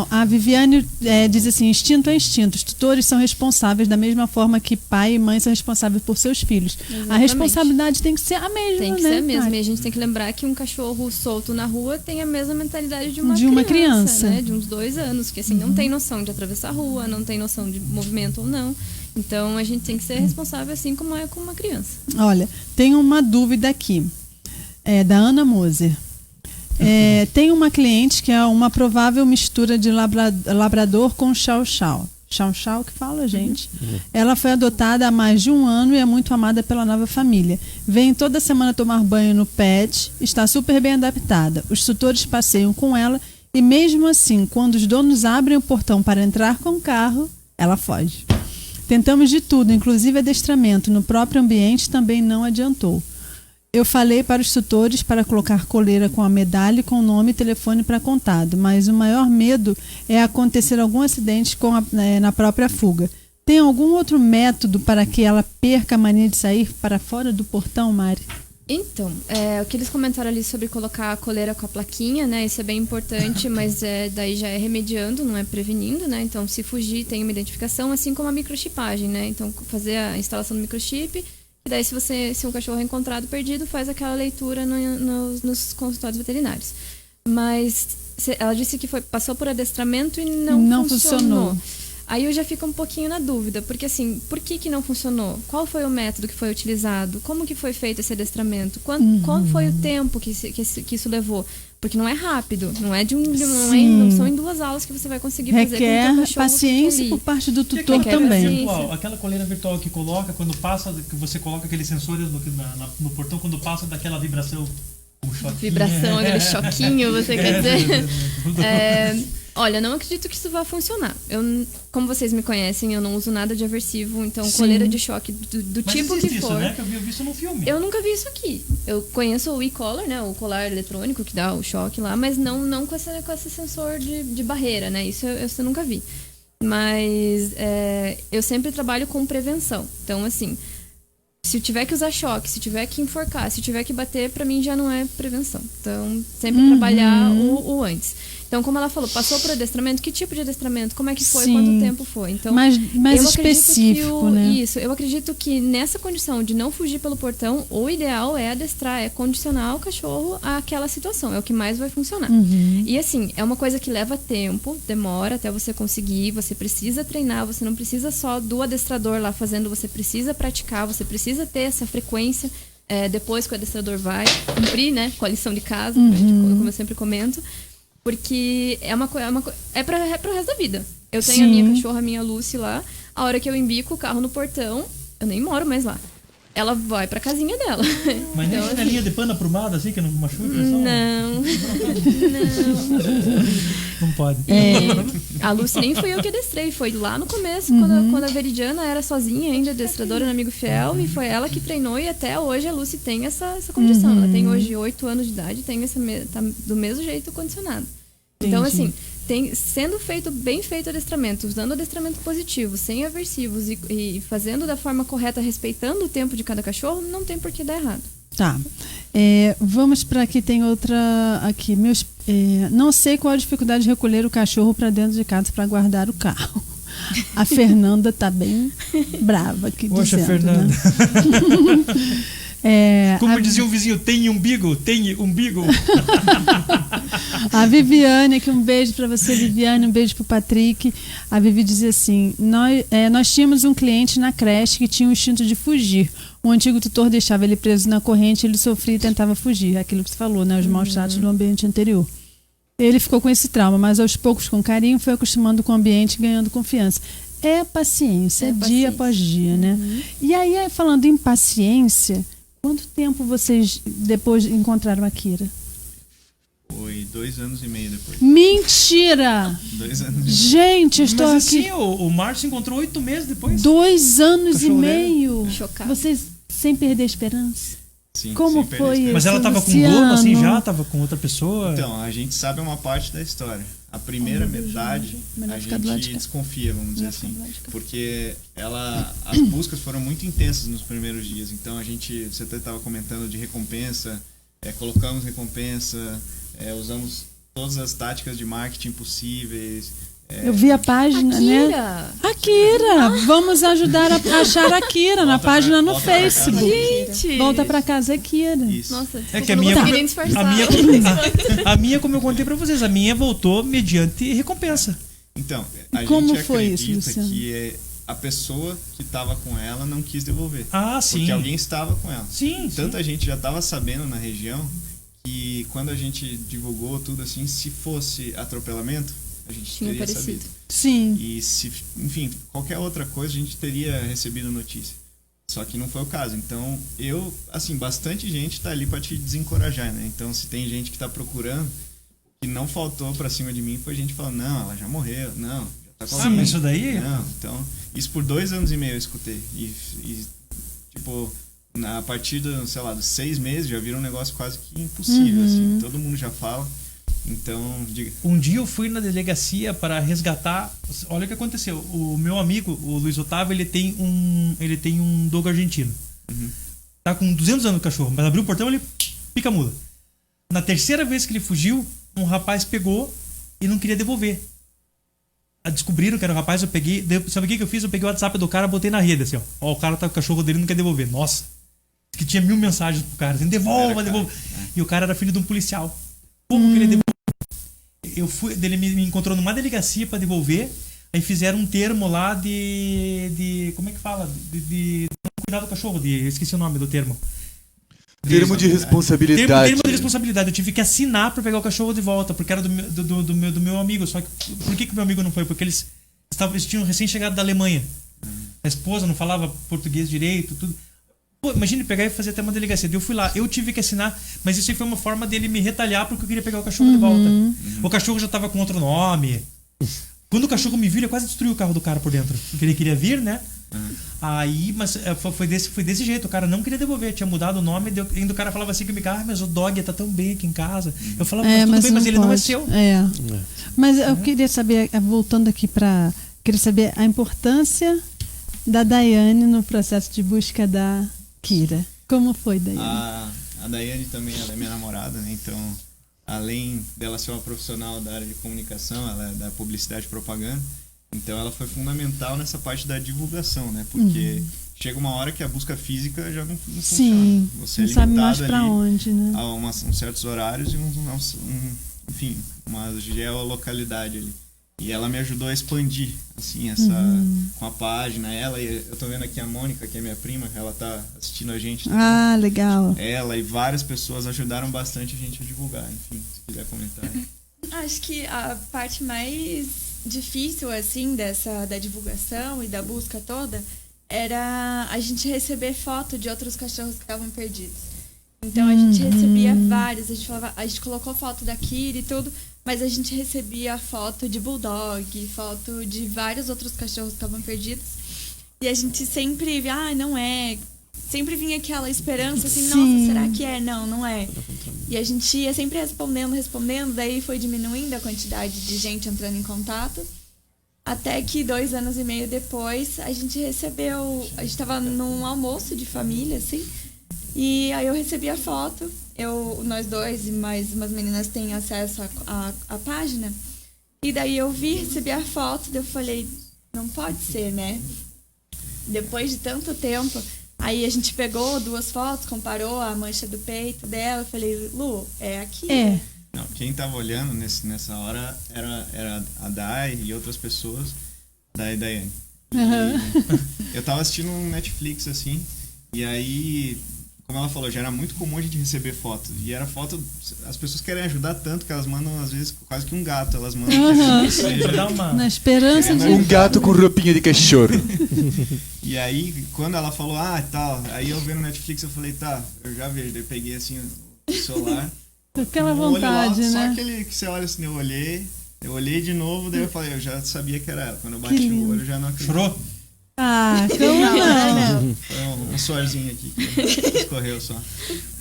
A Viviane diz assim: instinto é instinto. Os tutores são responsáveis da mesma forma que pai e mãe são responsáveis por seus filhos. Exatamente. A responsabilidade tem que ser a mesma, tem que né? ser a mesma. Mari? E a gente tem que lembrar que um cachorro solto na rua tem a mesma mentalidade de uma criança. Né? De uns 2 anos, que assim, não tem noção de atravessar a rua, não tem noção de movimento ou não. Então a gente tem que ser responsável assim como é com uma criança. Olha, tem uma dúvida aqui. Da Ana Moser. Tem uma cliente que é uma provável mistura de labrador com chow-chow. Chow-chow que fala, gente. Ela foi adotada há mais de 1 ano e é muito amada pela nova família. Vem toda semana tomar banho no pet, está super bem adaptada. Os tutores passeiam com ela e mesmo assim, quando os donos abrem o portão para entrar com o carro, ela foge. Tentamos de tudo, inclusive adestramento no próprio ambiente também não adiantou. Eu falei para os tutores para colocar coleira com a medalha e com nome e telefone para contado, mas o maior medo é acontecer algum acidente na própria fuga. Tem algum outro método para que ela perca a mania de sair para fora do portão, Mari? Então, o que eles comentaram ali sobre colocar a coleira com a plaquinha, né? Isso é bem importante, mas daí já é remediando, não é prevenindo, né? Então, se fugir, tem uma identificação, assim como a microchipagem, né? Então, fazer a instalação do microchip. E daí, se um cachorro é encontrado perdido, faz aquela leitura nos consultórios veterinários. Mas ela disse que passou por adestramento e não funcionou. Aí eu já fico um pouquinho na dúvida, porque assim, por que não funcionou? Qual foi o método que foi utilizado? Como que foi feito esse adestramento? Qual foi o tempo que isso levou? Porque não é rápido, não são em 2 aulas que você vai conseguir fazer com que o cachorro paciência por parte do tutor também. Aquela coleira virtual que coloca, quando passa, que você coloca aqueles sensores no portão, quando passa daquela vibração. Vibração, aquele choquinho, você quer dizer? Olha, não acredito que isso vá funcionar. Como vocês me conhecem, eu não uso nada de aversivo, então coleira de choque do mas tipo que isso, for. Né? Que eu vi isso no filme. Eu nunca vi isso aqui. Eu conheço o e-collar, né? O colar eletrônico que dá o choque lá, mas não com esse sensor de barreira, né? Isso eu nunca vi. Mas eu sempre trabalho com prevenção. Então, assim, Se tiver que usar choque, se tiver que enforcar, se tiver que bater, pra mim já não é prevenção. Então, sempre trabalhar o antes. Então, como ela falou, passou por adestramento, que tipo de adestramento? Como é que foi? Sim. Quanto tempo foi? Então, mais eu específico, né? Isso, eu acredito que nessa condição de não fugir pelo portão, o ideal é adestrar, é condicionar o cachorro àquela situação, é o que mais vai funcionar. E assim, é uma coisa que leva tempo, demora até você conseguir, você precisa treinar, você não precisa só do adestrador lá fazendo, você precisa praticar, você precisa ter essa frequência, depois que o adestrador vai cumprir, né, com a lição de casa, como eu sempre comento. Porque é pro resto da vida. Eu tenho a minha cachorra, a minha Lucy lá. A hora que eu embico o carro no portão, eu nem moro mais lá. Ela vai pra casinha dela. Mas nem então, na linha de pano aprumada, assim, que não machuca? Não. Não pode. A Lucy nem fui eu que adestrei. Foi lá no começo, quando a Veridiana era sozinha ainda, adestradora no Amigo Fiel. E foi ela que treinou e até hoje a Lucy tem essa condição. Ela tem hoje 8 anos de idade, tá do mesmo jeito condicionado. Então, assim, sendo bem feito o adestramento, usando adestramento positivo, sem aversivos e fazendo da forma correta, respeitando o tempo de cada cachorro, não tem por que dar errado. Tá. Vamos para aqui, tem outra aqui. Não sei qual a dificuldade de recolher o cachorro para dentro de casa para guardar o carro. A Fernanda tá bem brava aqui. Poxa, dizendo, Fernanda. Né? Como dizia o vizinho, tem umbigo? Tem umbigo? A Viviane, aqui um beijo para você, Viviane, um beijo para o Patrick. A Vivi dizia assim: nós tínhamos um cliente na creche que tinha o instinto de fugir. O antigo tutor deixava ele preso na corrente, ele sofria e tentava fugir. Aquilo que você falou, né? Os maus tratos do ambiente anterior. Ele ficou com esse trauma, mas aos poucos, com carinho, foi acostumando com o ambiente e ganhando confiança. É paciência, dia após dia, né? E aí, falando em paciência, quanto tempo vocês depois encontraram a Kira? Foi 2 anos e meio depois. Mentira! 2 anos. Gente, eu estou Mas aqui. assim, o Márcio encontrou 8 meses depois. 2 anos e Cachorro meio. Chocado. Vocês sem perder a esperança? Sim, Como sem perder foi a isso? Mas ela tava com Luciano? dono, assim, já? Tava com outra pessoa? Então, a gente sabe uma parte da história. A primeira metade, Melhor a ficar do lado de gente cá. desconfia, vamos dizer Melhor ficar assim. do lado de cá. Porque as buscas foram muito intensas nos primeiros dias. Então, você até estava comentando de recompensa, colocamos recompensa, usamos todas as táticas de marketing possíveis. Eu vi a página, né? A Kira! Vamos ajudar a achar a Kira na página no Facebook. Gente! Volta pra casa, é Kira. Isso. Nossa, desculpa, É que a não minha, consegui nem disfarçar. a minha, como eu contei pra vocês, a minha voltou mediante recompensa. Então, E como gente foi isso, acredita Luciano? que a pessoa que estava com ela não quis devolver. Ah, sim. Porque alguém estava com ela. Sim, Tanta gente já estava sabendo na região que quando a gente divulgou tudo assim, se fosse atropelamento, a gente Tinha teria aparecido. sabido. Sim. E se, enfim, qualquer outra coisa a gente teria recebido notícia. Só que não foi o caso. Então, bastante gente tá ali para te desencorajar, né? Então, se tem gente que tá procurando, que não faltou para cima de mim, foi gente falando, não, ela já morreu, não, já tá com alguém. mas isso daí... Não, então, isso por 2 anos e meio eu escutei. E tipo, a partir dos 6 meses já vira um negócio quase que impossível, assim. Todo mundo já fala. Então, diga. Um dia eu fui na delegacia para resgatar. Olha o que aconteceu. O meu amigo, o Luiz Otávio, ele tem um dogo argentino. Tá com 200 anos o cachorro, mas abriu o portão, ele pica a mula. Na terceira vez que ele fugiu, um rapaz pegou e não queria devolver. Descobriram que era o rapaz, eu peguei. Sabe o que eu fiz? Eu peguei o WhatsApp do cara, botei na rede assim, ó. O cara tá com o cachorro dele e não quer devolver. Nossa. Que tinha 1000 mensagens pro cara, assim, devolva. E o cara era filho de um policial. Como que ele devolveu? Ele me encontrou numa delegacia para devolver. Aí fizeram um termo lá de como é que fala? De cuidar do cachorro. Esqueci o nome do termo. Termo de responsabilidade. Termo de responsabilidade. Eu tive que assinar para pegar o cachorro de volta, porque era do meu amigo. Só que por que o meu amigo não foi? Porque eles tinham recém chegado da Alemanha. A esposa não falava português direito, tudo. Pô, imagina pegar e fazer até uma delegacia. Eu fui lá, eu tive que assinar, mas isso aí foi uma forma dele me retalhar porque eu queria pegar o cachorro de volta. O cachorro já tava com outro nome. Quando o cachorro me viu, ele quase destruiu o carro do cara por dentro. Porque ele queria vir, né? Aí, mas foi desse jeito. O cara não queria devolver, tinha mudado o nome. Ainda o cara falava assim comigo: mas o dog tá tão bem aqui em casa. Eu falava, mas tudo bem, mas ele não é seu. Mas eu queria saber, voltando aqui queria saber a importância da Daiane no processo de busca da Kira. Como foi, Daiane? A Daiane também, ela é minha namorada, né? Então, além dela ser uma profissional da área de comunicação, ela é da publicidade e propaganda, então ela foi fundamental nessa parte da divulgação, né? Porque chega uma hora que a busca física já não funciona. Sim, você não é sabe mais limitado pra ali onde, né? a uns certos horários e enfim, uma geolocalidade ali. E ela me ajudou a expandir, assim, com a página. Eu tô vendo aqui a Mônica, que é minha prima, ela tá assistindo a gente também. Ah, legal. Ela e várias pessoas ajudaram bastante a gente a divulgar. Enfim, se quiser comentar. Acho que a parte mais difícil, assim, da divulgação e da busca toda era a gente receber foto de outros cachorros que estavam perdidos. Então a gente recebia vários, a gente colocou foto da Kira e tudo, mas a gente recebia foto de bulldog, foto de vários outros cachorros que estavam perdidos. E a gente sempre via, não é. Sempre vinha aquela esperança assim, nossa, será que é? Não, não é. E a gente ia sempre respondendo, daí foi diminuindo a quantidade de gente entrando em contato. Até que 2 anos e meio depois, a gente estava num almoço de família, assim, e aí eu recebi a foto. Nós dois e mais umas meninas têm acesso à página. E daí eu recebi a foto, daí eu falei, não pode ser, né? Depois de tanto tempo, aí a gente pegou 2 fotos, comparou a mancha do peito dela, eu falei, Lu, é aqui. É. Não, quem tava olhando nessa hora era a Dai e outras pessoas, Dai e Daiane. Eu tava assistindo um Netflix, assim, e aí, como ela falou, já era muito comum a gente receber foto. E era foto, as pessoas querem ajudar tanto que elas mandam, às vezes, quase que um gato. Elas mandam na esperança de... Um gato com roupinha de cachorro. E aí, quando ela falou, tal, aí eu vi no Netflix, eu falei, tá, eu já vejo. Daí eu peguei, assim, o celular. Aquela vontade, lá, né? Só aquele que você olha assim, eu olhei de novo, daí eu falei, eu já sabia que era ela. Quando eu bati o olho, eu já não acreditei. Chorou? Ah, como não? Foi um suorzinho aqui que escorreu só.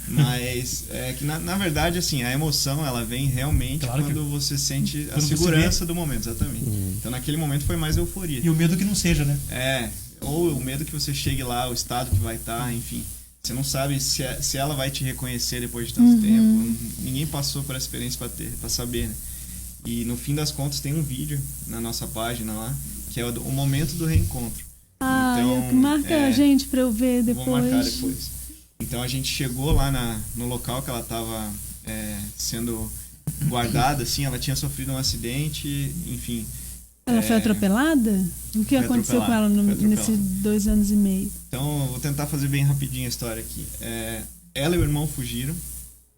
Mas é que na verdade, assim, a emoção ela vem realmente quando você sente a segurança do momento, exatamente. Então naquele momento foi mais euforia. E o medo que não seja, né? Ou o medo que você chegue lá, o estado que vai estar, enfim. Você não sabe se ela vai te reconhecer depois de tanto tempo. Ninguém passou por essa experiência para saber, né? E no fim das contas tem um vídeo na nossa página lá, que é o momento do reencontro. Então, marca a gente para eu ver depois. Vou marcar depois. Então a gente chegou lá no local que ela estava sendo guardada, assim, ela tinha sofrido um acidente, enfim. Ela foi atropelada? O que aconteceu com ela nesses 2 anos e meio? Então eu vou tentar fazer bem rapidinho a história aqui. Ela e o irmão fugiram.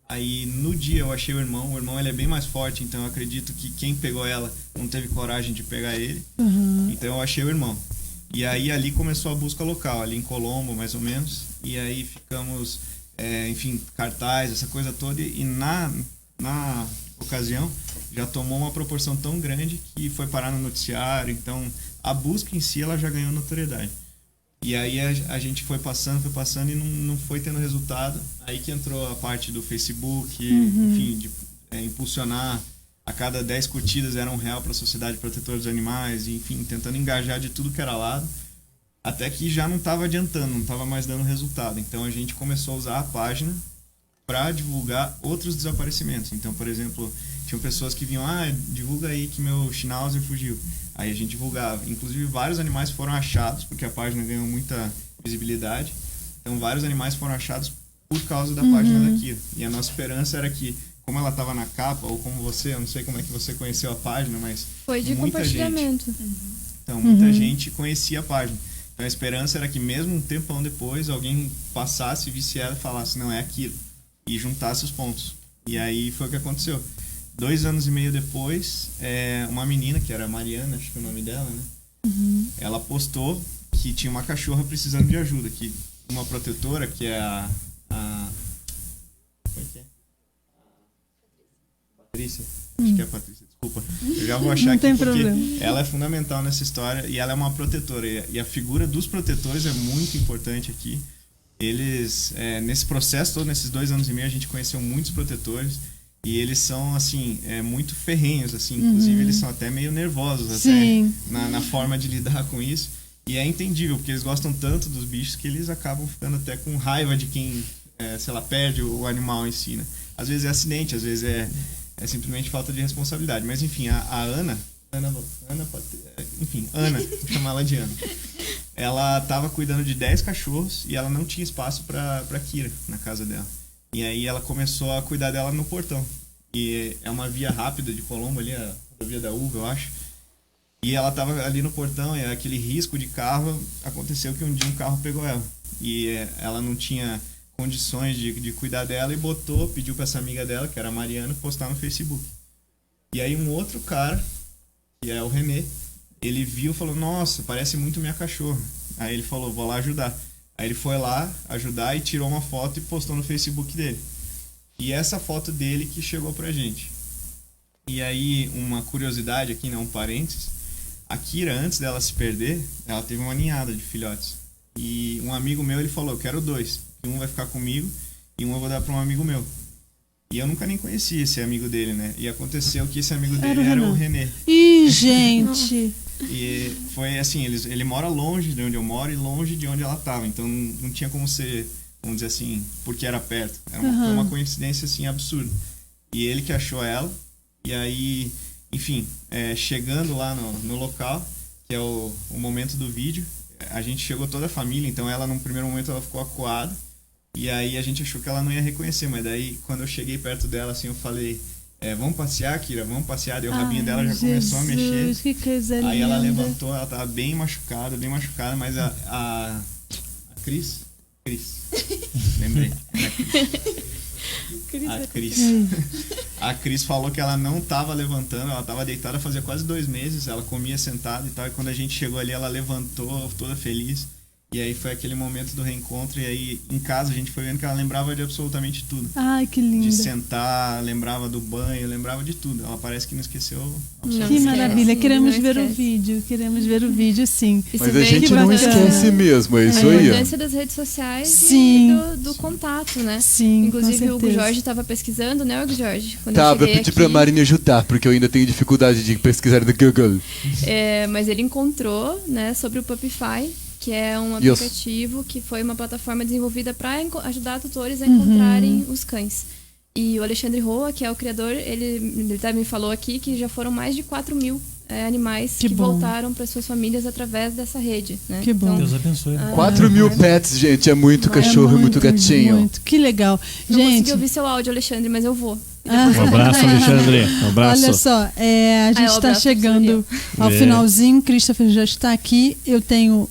Aí no dia eu achei o irmão ele é bem mais forte, então eu acredito que quem pegou ela não teve coragem de pegar ele. Então eu achei o irmão. E aí ali começou a busca local, ali em Colombo mais ou menos. E aí ficamos, enfim, cartaz, essa coisa toda. E na ocasião já tomou uma proporção tão grande que foi parar no noticiário. Então a busca em si ela já ganhou notoriedade. E aí a gente foi passando e não foi tendo resultado. Aí que entrou a parte do Facebook, enfim, de impulsionar. A cada 10 curtidas era R$1 para a Sociedade Protetora dos Animais, enfim, tentando engajar de tudo que era lado. Até que já não estava adiantando, não estava mais dando resultado. Então a gente começou a usar a página para divulgar outros desaparecimentos. Então, por exemplo, tinham pessoas que vinham, divulga aí que meu Schnauzer fugiu. Aí a gente divulgava. Inclusive, vários animais foram achados, porque a página ganhou muita visibilidade. Então, vários animais foram achados por causa da página daquilo. E a nossa esperança era que, como ela estava na capa, ou como você, eu não sei como é que você conheceu a página, mas foi de compartilhamento. Então, muita gente conhecia a página. Então, a esperança era que mesmo um tempão depois, alguém passasse, visse ela e falasse, não, é aquilo. E juntasse os pontos. E aí foi o que aconteceu. 2 anos e meio depois, uma menina, que era a Mariana, acho que é o nome dela, né? Ela postou que tinha uma cachorra precisando de ajuda, que uma protetora, que é a como é que é? Patrícia. Acho que é a Patrícia, desculpa. Eu já vou achar aqui porque ela é fundamental nessa história e ela é uma protetora. E a figura dos protetores é muito importante aqui. Eles, nesse processo todo, nesses 2 anos e meio, a gente conheceu muitos protetores. E eles são, assim, muito ferrenhos, assim. Inclusive, eles são até meio nervosos, até na forma de lidar com isso. E é entendível, porque eles gostam tanto dos bichos que eles acabam ficando até com raiva de quem, sei lá, perde o animal em si, né? Às vezes é acidente, às vezes é simplesmente falta de responsabilidade. Mas enfim, a Ana pode ter, enfim, Ana, vou chamar ela de Ana. Ela estava cuidando de 10 cachorros e ela não tinha espaço para Kira na casa dela. E aí ela começou a cuidar dela no portão. E é uma via rápida de Colombo ali, a via da Uva, eu acho. E ela estava ali no portão e aquele risco de carro, aconteceu que um dia um carro pegou ela. E ela não tinha condições de cuidar dela e pediu para essa amiga dela, que era a Mariana, postar no Facebook. E aí um outro cara, que é o René, ele viu e falou, nossa, parece muito minha cachorra. Aí ele falou, vou lá ajudar. Aí ele foi lá ajudar e tirou uma foto e postou no Facebook dele. E essa foto dele que chegou pra gente. E aí, uma curiosidade aqui, né, um parênteses. A Kira, antes dela se perder, ela teve uma ninhada de filhotes. E um amigo meu, ele falou, eu quero 2. Um vai ficar comigo e um eu vou dar pra um amigo meu. E eu nunca nem conhecia esse amigo dele, né? E aconteceu que esse amigo dele era o René. Ih, gente! E foi assim, ele mora longe de onde eu moro e longe de onde ela tava. Então não tinha como ser, vamos dizer assim, porque era perto. Foi uma coincidência assim absurda. E ele que achou ela. E aí, enfim, chegando lá no local, que é o momento do vídeo, a gente chegou toda a família. Então ela, num primeiro momento, ela ficou acuada. E aí a gente achou que ela não ia reconhecer. Mas daí, quando eu cheguei perto dela, assim, eu falei... vamos passear, Kira, vamos passear. Daí o rabinho dela já começou a mexer. Que coisa linda. Aí ela levantou, ela tava bem machucada, mas a Cris, lembrei. A Cris falou que ela não tava levantando, ela tava deitada fazia quase 2 meses, ela comia sentada e tal, e quando a gente chegou ali, ela levantou toda feliz. E aí foi aquele momento do reencontro, e aí em casa a gente foi vendo que ela lembrava de absolutamente tudo. Ai, que lindo. De sentar, lembrava do banho, lembrava de tudo. Ela parece que não esqueceu. Que maravilha, queremos ver o vídeo, sim. Mas a gente não esquece mesmo, é isso aí. A importância das redes sociais sim. E do contato, né? Sim, inclusive o Hugo Jorge estava pesquisando, né, Hugo Jorge? Eu pedi pra Marina ajudar, porque eu ainda tenho dificuldade de pesquisar no Google. Mas ele encontrou, né, sobre o Puppify, que é um aplicativo que foi uma plataforma desenvolvida para ajudar tutores a encontrarem os cães. E o Alexandre Roa, que é o criador, ele até me falou aqui que já foram mais de 4.000 animais que voltaram para suas famílias através dessa rede. Né? Que bom. Então, Deus abençoe. 4.000 pets, gente, é muito cachorro e muito gatinho. Muito. Que legal. Não gente, consegui ouvir seu áudio, Alexandre, mas eu vou. Um abraço, Alexandre. Um abraço. Olha só, a gente está chegando ao finalzinho. Christopher já está aqui. Eu tenho...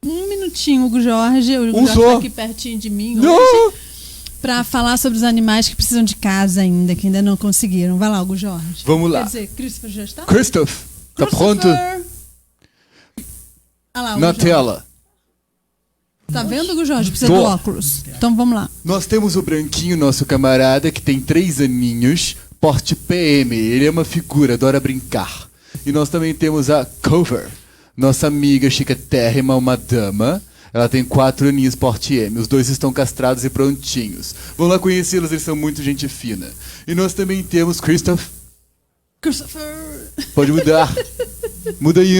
um minutinho, Hugo Jorge. O Hugo Jorge está aqui pertinho de mim hoje. Para falar sobre os animais que precisam de casa ainda, que ainda não conseguiram. Vai lá, Hugo Jorge. Vamos lá. Quer dizer, Christopher já está? Christopher, tá pronto? Lá, na tela. Tá vendo, Hugo Jorge? Precisa do óculos. Então vamos lá. Nós temos o Branquinho, nosso camarada, que tem 3 aninhos, porte PM. Ele é uma figura, adora brincar. E nós também temos a Cover, nossa amiga chiquetérrima, uma dama. Ela tem 4 aninhos, porte M. Os 2 estão castrados e prontinhos. Vamos lá conhecê-los, eles são muito gente fina. E nós também temos Christopher. Pode mudar. Muda aí.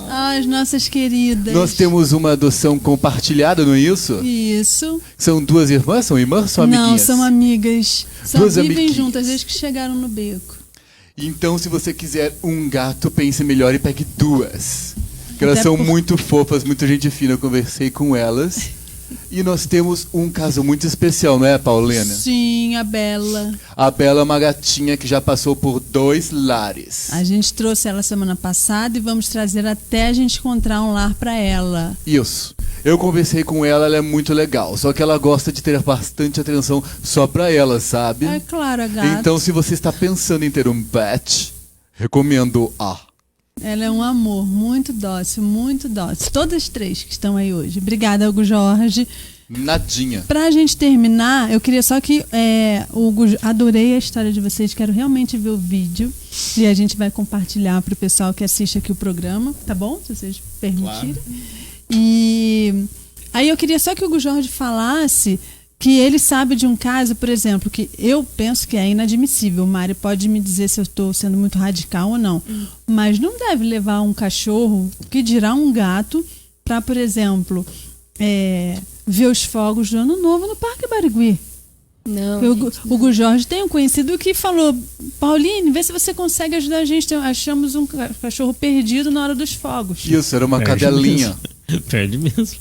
As nossas queridas. Nós temos uma adoção compartilhada, não é isso? Isso. São 2 irmãs? São irmãs ou são amiguinhas? Não, são amigas. Só 2 vivem amiguinhas. juntas desde que chegaram no beco. Então, se você quiser um gato, pense melhor e pegue 2. Porque elas são muito fofas, muito gente fina. Eu conversei com elas. E nós temos um caso muito especial, não é, Paulina? Sim, a Bela. A Bela é uma gatinha que já passou por 2 lares. A gente trouxe ela semana passada e vamos trazer até a gente encontrar um lar para ela. Isso. Eu conversei com ela, ela é muito legal. Só que ela gosta de ter bastante atenção só pra ela, sabe? É claro, a gata. Então, se você está pensando em ter um pet, recomendo a. Ela é um amor, muito dócil, muito dócil. Todas 3 que estão aí hoje. Obrigada, Hugo Jorge. Nadinha. Pra gente terminar, eu queria só que Hugo, adorei a história de vocês, quero realmente ver o vídeo e a gente vai compartilhar pro pessoal que assiste aqui o programa, tá bom? Se vocês permitirem. Claro. E aí eu queria só que o Hugo Jorge falasse que ele sabe de um caso, por exemplo, que eu penso que é inadmissível. O Mari pode me dizer se eu estou sendo muito radical ou não. Mas não deve levar um cachorro, que dirá um gato, para, por exemplo, ver os fogos do Ano Novo no Parque Barigui. Não, O Gu Jorge tem um conhecido que falou: Pauline, vê se você consegue ajudar a gente. Achamos um cachorro perdido na hora dos fogos. Isso, era uma cadelinha. Perde mesmo.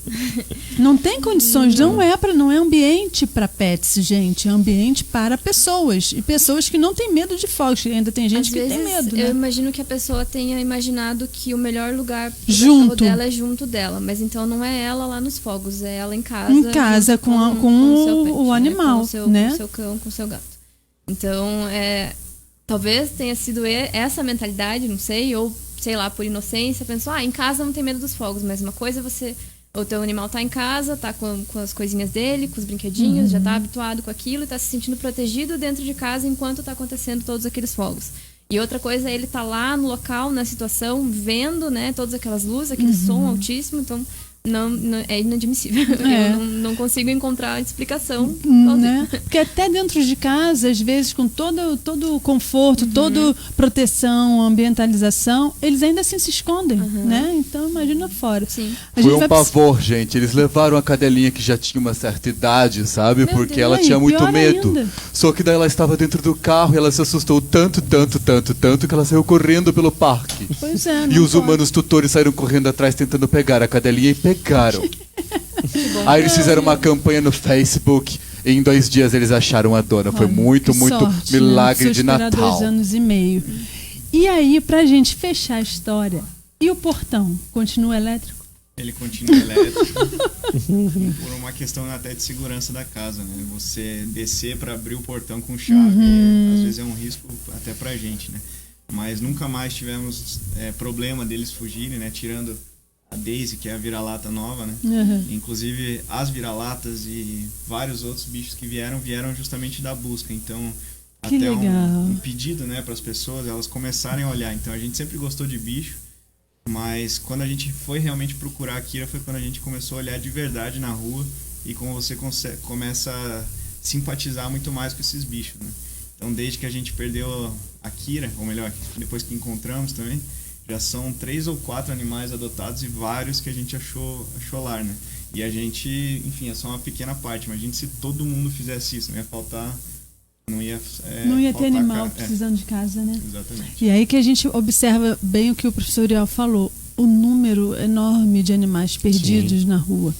Não tem condições, não é ambiente para pets, gente, é ambiente para pessoas. E pessoas que não têm medo de fogos, ainda tem gente Às que tem vezes, medo, eu né? imagino que a pessoa tenha imaginado que o melhor lugar pro Junto. cachorro dela é junto dela, mas então não é ela lá nos fogos, é ela em casa. Em casa, junto com seu pet, o animal, com o seu, né? com o seu cão, com o seu gato. Então, talvez tenha sido essa mentalidade, não sei, ou sei lá, por inocência, pensou, em casa não tem medo dos fogos, mas uma coisa é o teu animal tá em casa, tá com as coisinhas dele, com os brinquedinhos, já tá habituado com aquilo e tá se sentindo protegido dentro de casa enquanto tá acontecendo todos aqueles fogos. E outra coisa é ele tá lá no local, na situação, vendo, né, todas aquelas luzes, aquele som altíssimo, então não é inadmissível. Eu não consigo encontrar explicação. Né? Porque até dentro de casa, às vezes, com todo o conforto, toda proteção, ambientalização, eles ainda assim se escondem, né? Então, imagina fora. Sim. Foi um pavor, gente. Eles levaram a cadelinha que já tinha uma certa idade, sabe? Meu Porque Deus, ela tinha muito pior medo. ainda. Só que daí ela estava dentro do carro e ela se assustou tanto que ela saiu correndo pelo parque. Pois é. E os humanos tutores saíram correndo atrás tentando pegar a cadelinha e pegaram. Aí eles fizeram uma campanha no Facebook e em 2 dias eles acharam a dona. Foi muito sorte, milagre né? de Esperar Natal. 2 anos e meio. E aí, pra gente fechar a história, e o portão? Continua elétrico? Ele continua elétrico por uma questão até de segurança da casa, né? Você descer para abrir o portão com chave, às vezes é um risco até pra gente, né? Mas nunca mais tivemos problema deles fugirem, né? Tirando a Daisy, que é a vira-lata nova, né? Inclusive as vira-latas e vários outros bichos que vieram justamente da busca. Então, que até legal. um pedido, né, para as pessoas, elas começarem a olhar. Então, a gente sempre gostou de bicho, mas quando a gente foi realmente procurar a Kira foi quando a gente começou a olhar de verdade na rua e como você começa a simpatizar muito mais com esses bichos, né? Então, desde que a gente perdeu a Kira, ou melhor, depois que encontramos também, já são 3 ou 4 animais adotados e vários que a gente achou lar, né? E a gente, enfim, é só uma pequena parte. Imagina se todo mundo fizesse isso, não ia faltar... Não ia ter animal precisando de casa, né? Exatamente. E aí que a gente observa bem o que o professor Uriel falou, o número enorme de animais perdidos na rua,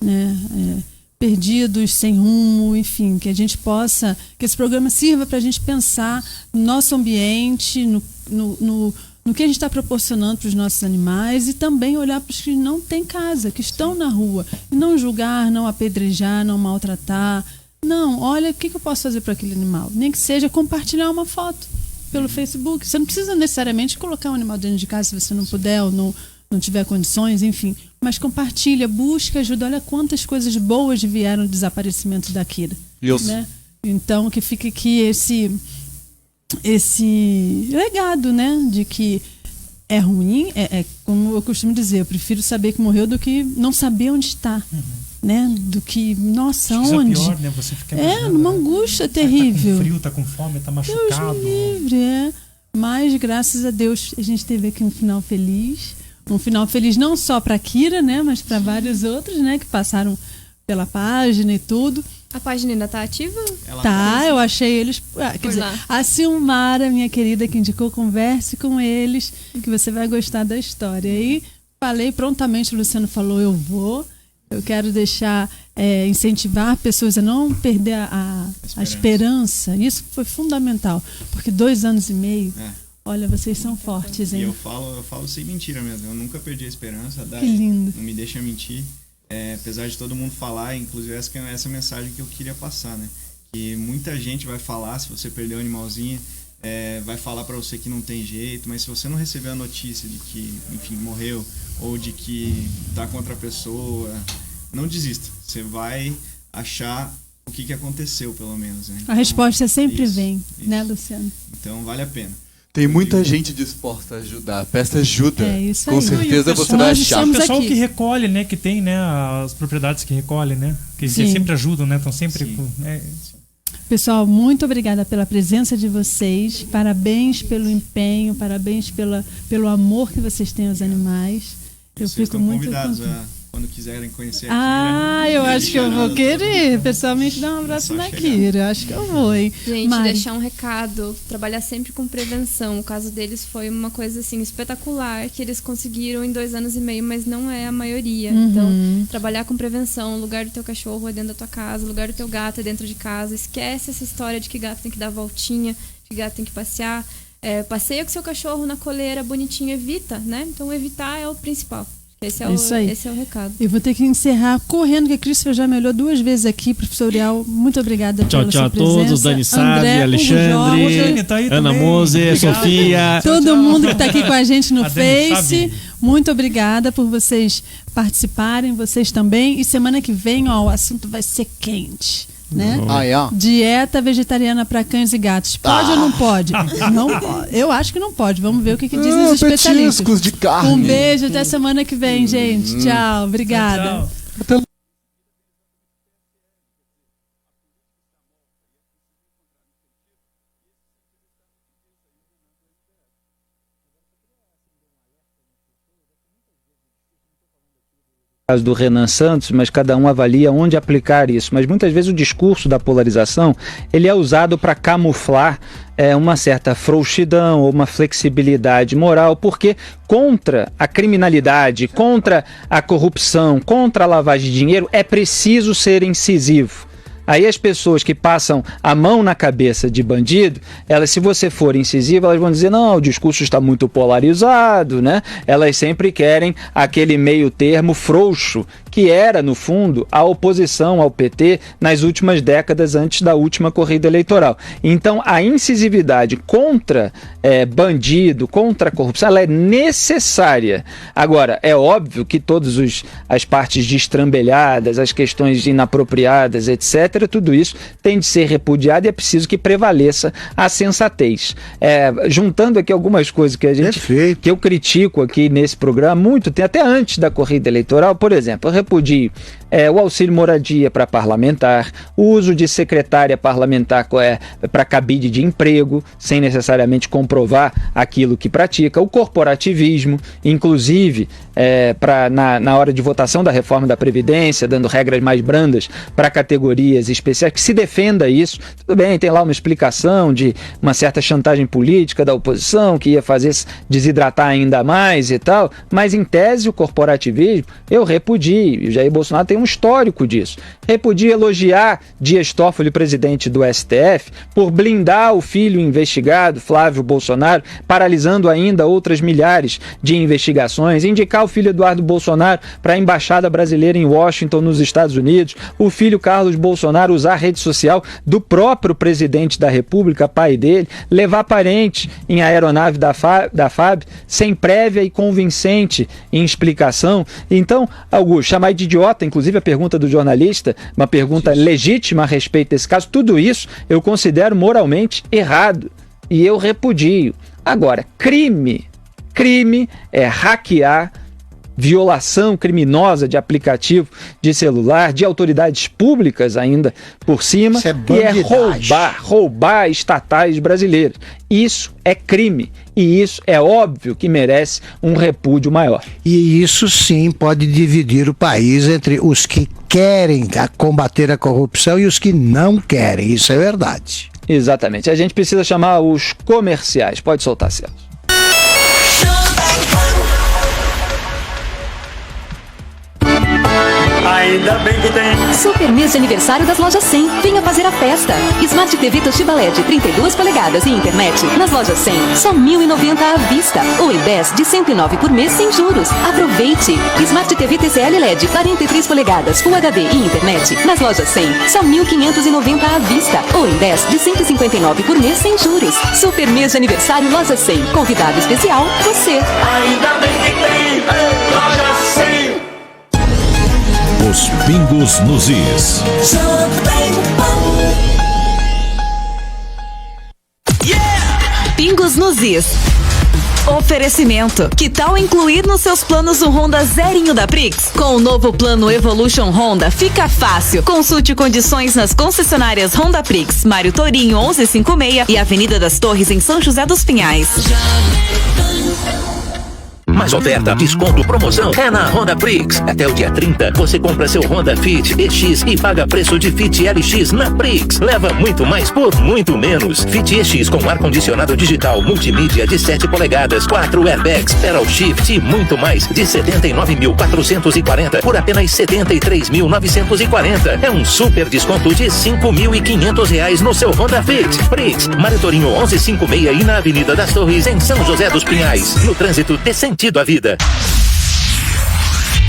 né? Perdidos, sem rumo, enfim, que a gente possa, que esse programa sirva para a gente pensar no nosso ambiente, no que a gente está proporcionando para os nossos animais e também olhar para os que não têm casa, que estão na rua, e não julgar, não apedrejar, não maltratar. Não, olha, o que eu posso fazer para aquele animal? Nem que seja compartilhar uma foto pelo Facebook. Você não precisa necessariamente colocar um animal dentro de casa se você não puder ou não tiver condições, enfim. Mas compartilha, busca ajuda. Olha quantas coisas boas vieram do desaparecimento da Kira. Isso. Né? Então, que fica aqui esse legado, né? De que é ruim, como eu costumo dizer, eu prefiro saber que morreu do que não saber onde está. Né? Do que, nossa, acho que onde? Isso é pior, né? Você fica imaginando, numa angústia terrível. Tá com frio, tá com fome, tá machucado. Deus me livre, Mas, graças a Deus, a gente teve aqui um final feliz. Um final feliz não só para Kira, né? Mas para vários outros, né? Que passaram pela página e tudo. A página ainda tá ativa? Tá, eu achei eles... quer dizer, lá. a Silmara, minha querida, que indicou, converse com eles, que você vai gostar da história. E falei prontamente, o Luciano falou, eu vou... Eu quero incentivar pessoas a não perder a esperança. Isso foi fundamental. Porque 2 anos e meio, olha, vocês são fortes, hein? E eu falo sem mentira mesmo. Eu nunca perdi a esperança. Que lindo. Não me deixa mentir. Apesar de todo mundo falar, inclusive essa mensagem que eu queria passar, né? Que muita gente vai falar, se você perdeu o animalzinho, vai falar pra você que não tem jeito, mas se você não receber a notícia de que, enfim, morreu, ou de que tá com outra pessoa, não desista. Você vai achar o que aconteceu, pelo menos, né? A resposta sempre isso, vem, isso. né, Luciano? Então, vale a pena. Tem muita gente disposta a ajudar. Peça ajuda. É isso Com aí. certeza E o você vai achar. O estamos pessoal aqui. que recolhe, né? Que tem, né? As propriedades que recolhem, né? Que Sim. sempre ajudam, né? Estão sempre Sim. com... Pessoal, muito obrigada pela presença de vocês. Parabéns pelo empenho, parabéns pelo amor que vocês têm aos animais. Eu Vocês fico estão muito convidados contente. quando quiserem conhecer aqui. Eu acho que eu vou querer pessoalmente dar um abraço só na chegar. Kira. Eu acho que eu vou, hein? Gente, Mari. deixar um recado, trabalhar sempre com prevenção. O caso deles foi uma coisa assim espetacular, que eles conseguiram em 2 anos e meio, mas não é a maioria. Então, trabalhar com prevenção, o lugar do teu cachorro é dentro da tua casa, o lugar do teu gato é dentro de casa. Esquece essa história de que gato tem que dar voltinha, que gato tem que passear. Passeia com seu cachorro na coleira bonitinho, evita, né? Então, evitar é o principal. Esse é o recado. Eu vou ter que encerrar correndo, porque a Christopher já me olhou 2 vezes aqui, professor Uriel. Muito obrigada pela sua Tchau a presença. todos, Dani Sabe, André, Alexandre, Jorge, tá aí Ana também. Moser, Obrigado. Sofia. Todo mundo que está aqui com a gente no A Dani Face. Sabe. Muito obrigada por vocês participarem, vocês também. E semana que vem, ó, o assunto vai ser quente, né? Dieta vegetariana para cães e gatos. Pode ou não pode? Não, eu acho que não pode. Vamos ver o que dizem os especialistas. Petiscos de carne. Um beijo, até semana que vem, gente. Tchau, obrigada. Tchau. Caso do Renan Santos, mas cada um avalia onde aplicar isso. Mas muitas vezes o discurso da polarização ele é usado para camuflar uma certa frouxidão ou uma flexibilidade moral, porque contra a criminalidade, contra a corrupção, contra a lavagem de dinheiro, é preciso ser incisivo. Aí as pessoas que passam a mão na cabeça de bandido, elas, se você for incisivo, elas vão dizer, não, o discurso está muito polarizado, né? Elas sempre querem aquele meio termo frouxo, que era, no fundo, a oposição ao PT nas últimas décadas antes da última corrida eleitoral. Então, a incisividade contra bandido, contra a corrupção, ela é necessária. Agora, é óbvio que todas as partes destrambelhadas, as questões inapropriadas, etc., tudo isso tem de ser repudiado e é preciso que prevaleça a sensatez. Juntando aqui algumas coisas que que eu critico aqui nesse programa, muito tempo, até antes da corrida eleitoral, por exemplo, eu repudio o auxílio moradia para parlamentar, o uso de secretária parlamentar para cabide de emprego, sem necessariamente comprovar aquilo que pratica, o corporativismo, inclusive na hora de votação da reforma da Previdência, dando regras mais brandas para categorias especiais, que se defenda isso. Tudo bem, tem lá uma explicação de uma certa chantagem política da oposição, que ia fazer desidratar ainda mais e tal, mas em tese o corporativismo eu repudio. O Jair Bolsonaro tem um histórico disso. Repudio elogiar Dias Toffoli, presidente do STF, por blindar o filho investigado, Flávio Bolsonaro, paralisando ainda outras milhares de investigações, indicar o filho Eduardo Bolsonaro para a Embaixada Brasileira em Washington, nos Estados Unidos, o filho Carlos Bolsonaro usar a rede social do próprio presidente da República, pai dele, levar parente em aeronave da FAB, sem prévia e convincente em explicação. Então, Augusto, chamar de idiota, inclusive a pergunta do jornalista, uma pergunta legítima a respeito desse caso, tudo isso eu considero moralmente errado e eu repudio. Agora, crime é hackear, violação criminosa de aplicativo de celular, de autoridades públicas ainda por cima, e roubar estatais brasileiras. Isso é crime e isso é óbvio que merece um repúdio maior. E isso sim pode dividir o país entre os que querem combater a corrupção e os que não querem, isso é verdade. Exatamente, a gente precisa chamar os comerciais. Pode soltar, Celso. Ainda bem que tem. Super mês de aniversário das lojas 100. Venha fazer a festa. Smart TV Toshiba LED 32 polegadas e internet nas lojas 100. Só 1.090 à vista. Ou em 10 de 109 por mês sem juros. Aproveite. Smart TV TCL LED 43 polegadas Full HD e internet nas lojas 100. Só 1.590 à vista. Ou em 10 de 159 por mês sem juros. Super mês de aniversário loja 100. Convidado especial, você. Ainda bem que tem. Loja 100. Os pingos nos is. Pingos Pingos nos Is. Oferecimento. Que tal incluir nos seus planos o Honda zerinho da Prix? Com o novo plano Evolution Honda, fica fácil. Consulte condições nas concessionárias Honda Prix, Mário Torinho 1156 e Avenida das Torres em São José dos Pinhais. Mais oferta, desconto, promoção é na Honda Prix. Até o dia 30, você compra seu Honda Fit EX e paga preço de Fit LX na Prix. Leva muito mais por muito menos. Fit EX com ar-condicionado digital multimídia de 7 polegadas, 4 airbags, pedal shift e muito mais de 79.440 por apenas 73.940. É um super desconto de R$5.500 no seu Honda Fit. Prix, Mário Torinho 1156 e na Avenida das Torres em São José dos Pinhais. No trânsito decente a vida.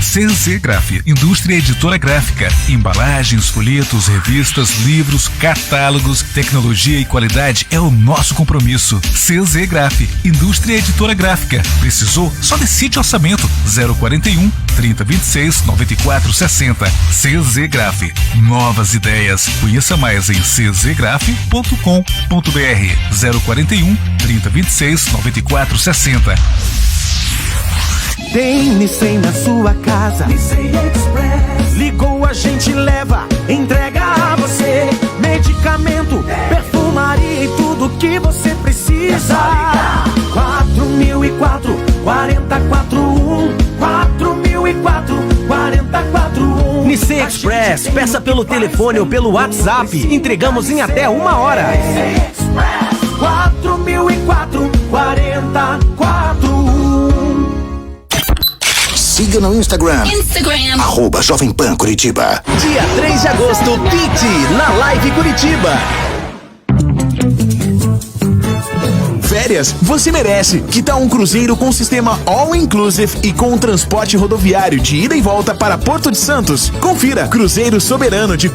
CZ Graf, indústria editora gráfica, embalagens, folhetos, revistas, livros, catálogos, tecnologia e qualidade é o nosso compromisso. CZ Graf, indústria editora gráfica. Precisou? Só decide orçamento 041 3026 9460. CZ Graf, novas ideias. Conheça mais em czgraf.com.br 041 3026 9460. Tem Nissan na sua casa. Nissan Express. Ligou, a gente leva, entrega a você. Medicamento, perfumaria e tudo que você precisa. 4004 4041 4004 4041. Nissan Express. Peça pelo telefone ou pelo WhatsApp. Entregamos em até 1 hora. Nissan Express. 4004 4041. Siga no Instagram. @Jovem Pan Curitiba. Dia 3 de agosto, Pit na Live Curitiba. Férias você merece. Que tal um cruzeiro com sistema All Inclusive e com transporte rodoviário de ida e volta para Porto de Santos? Confira. Cruzeiro soberano de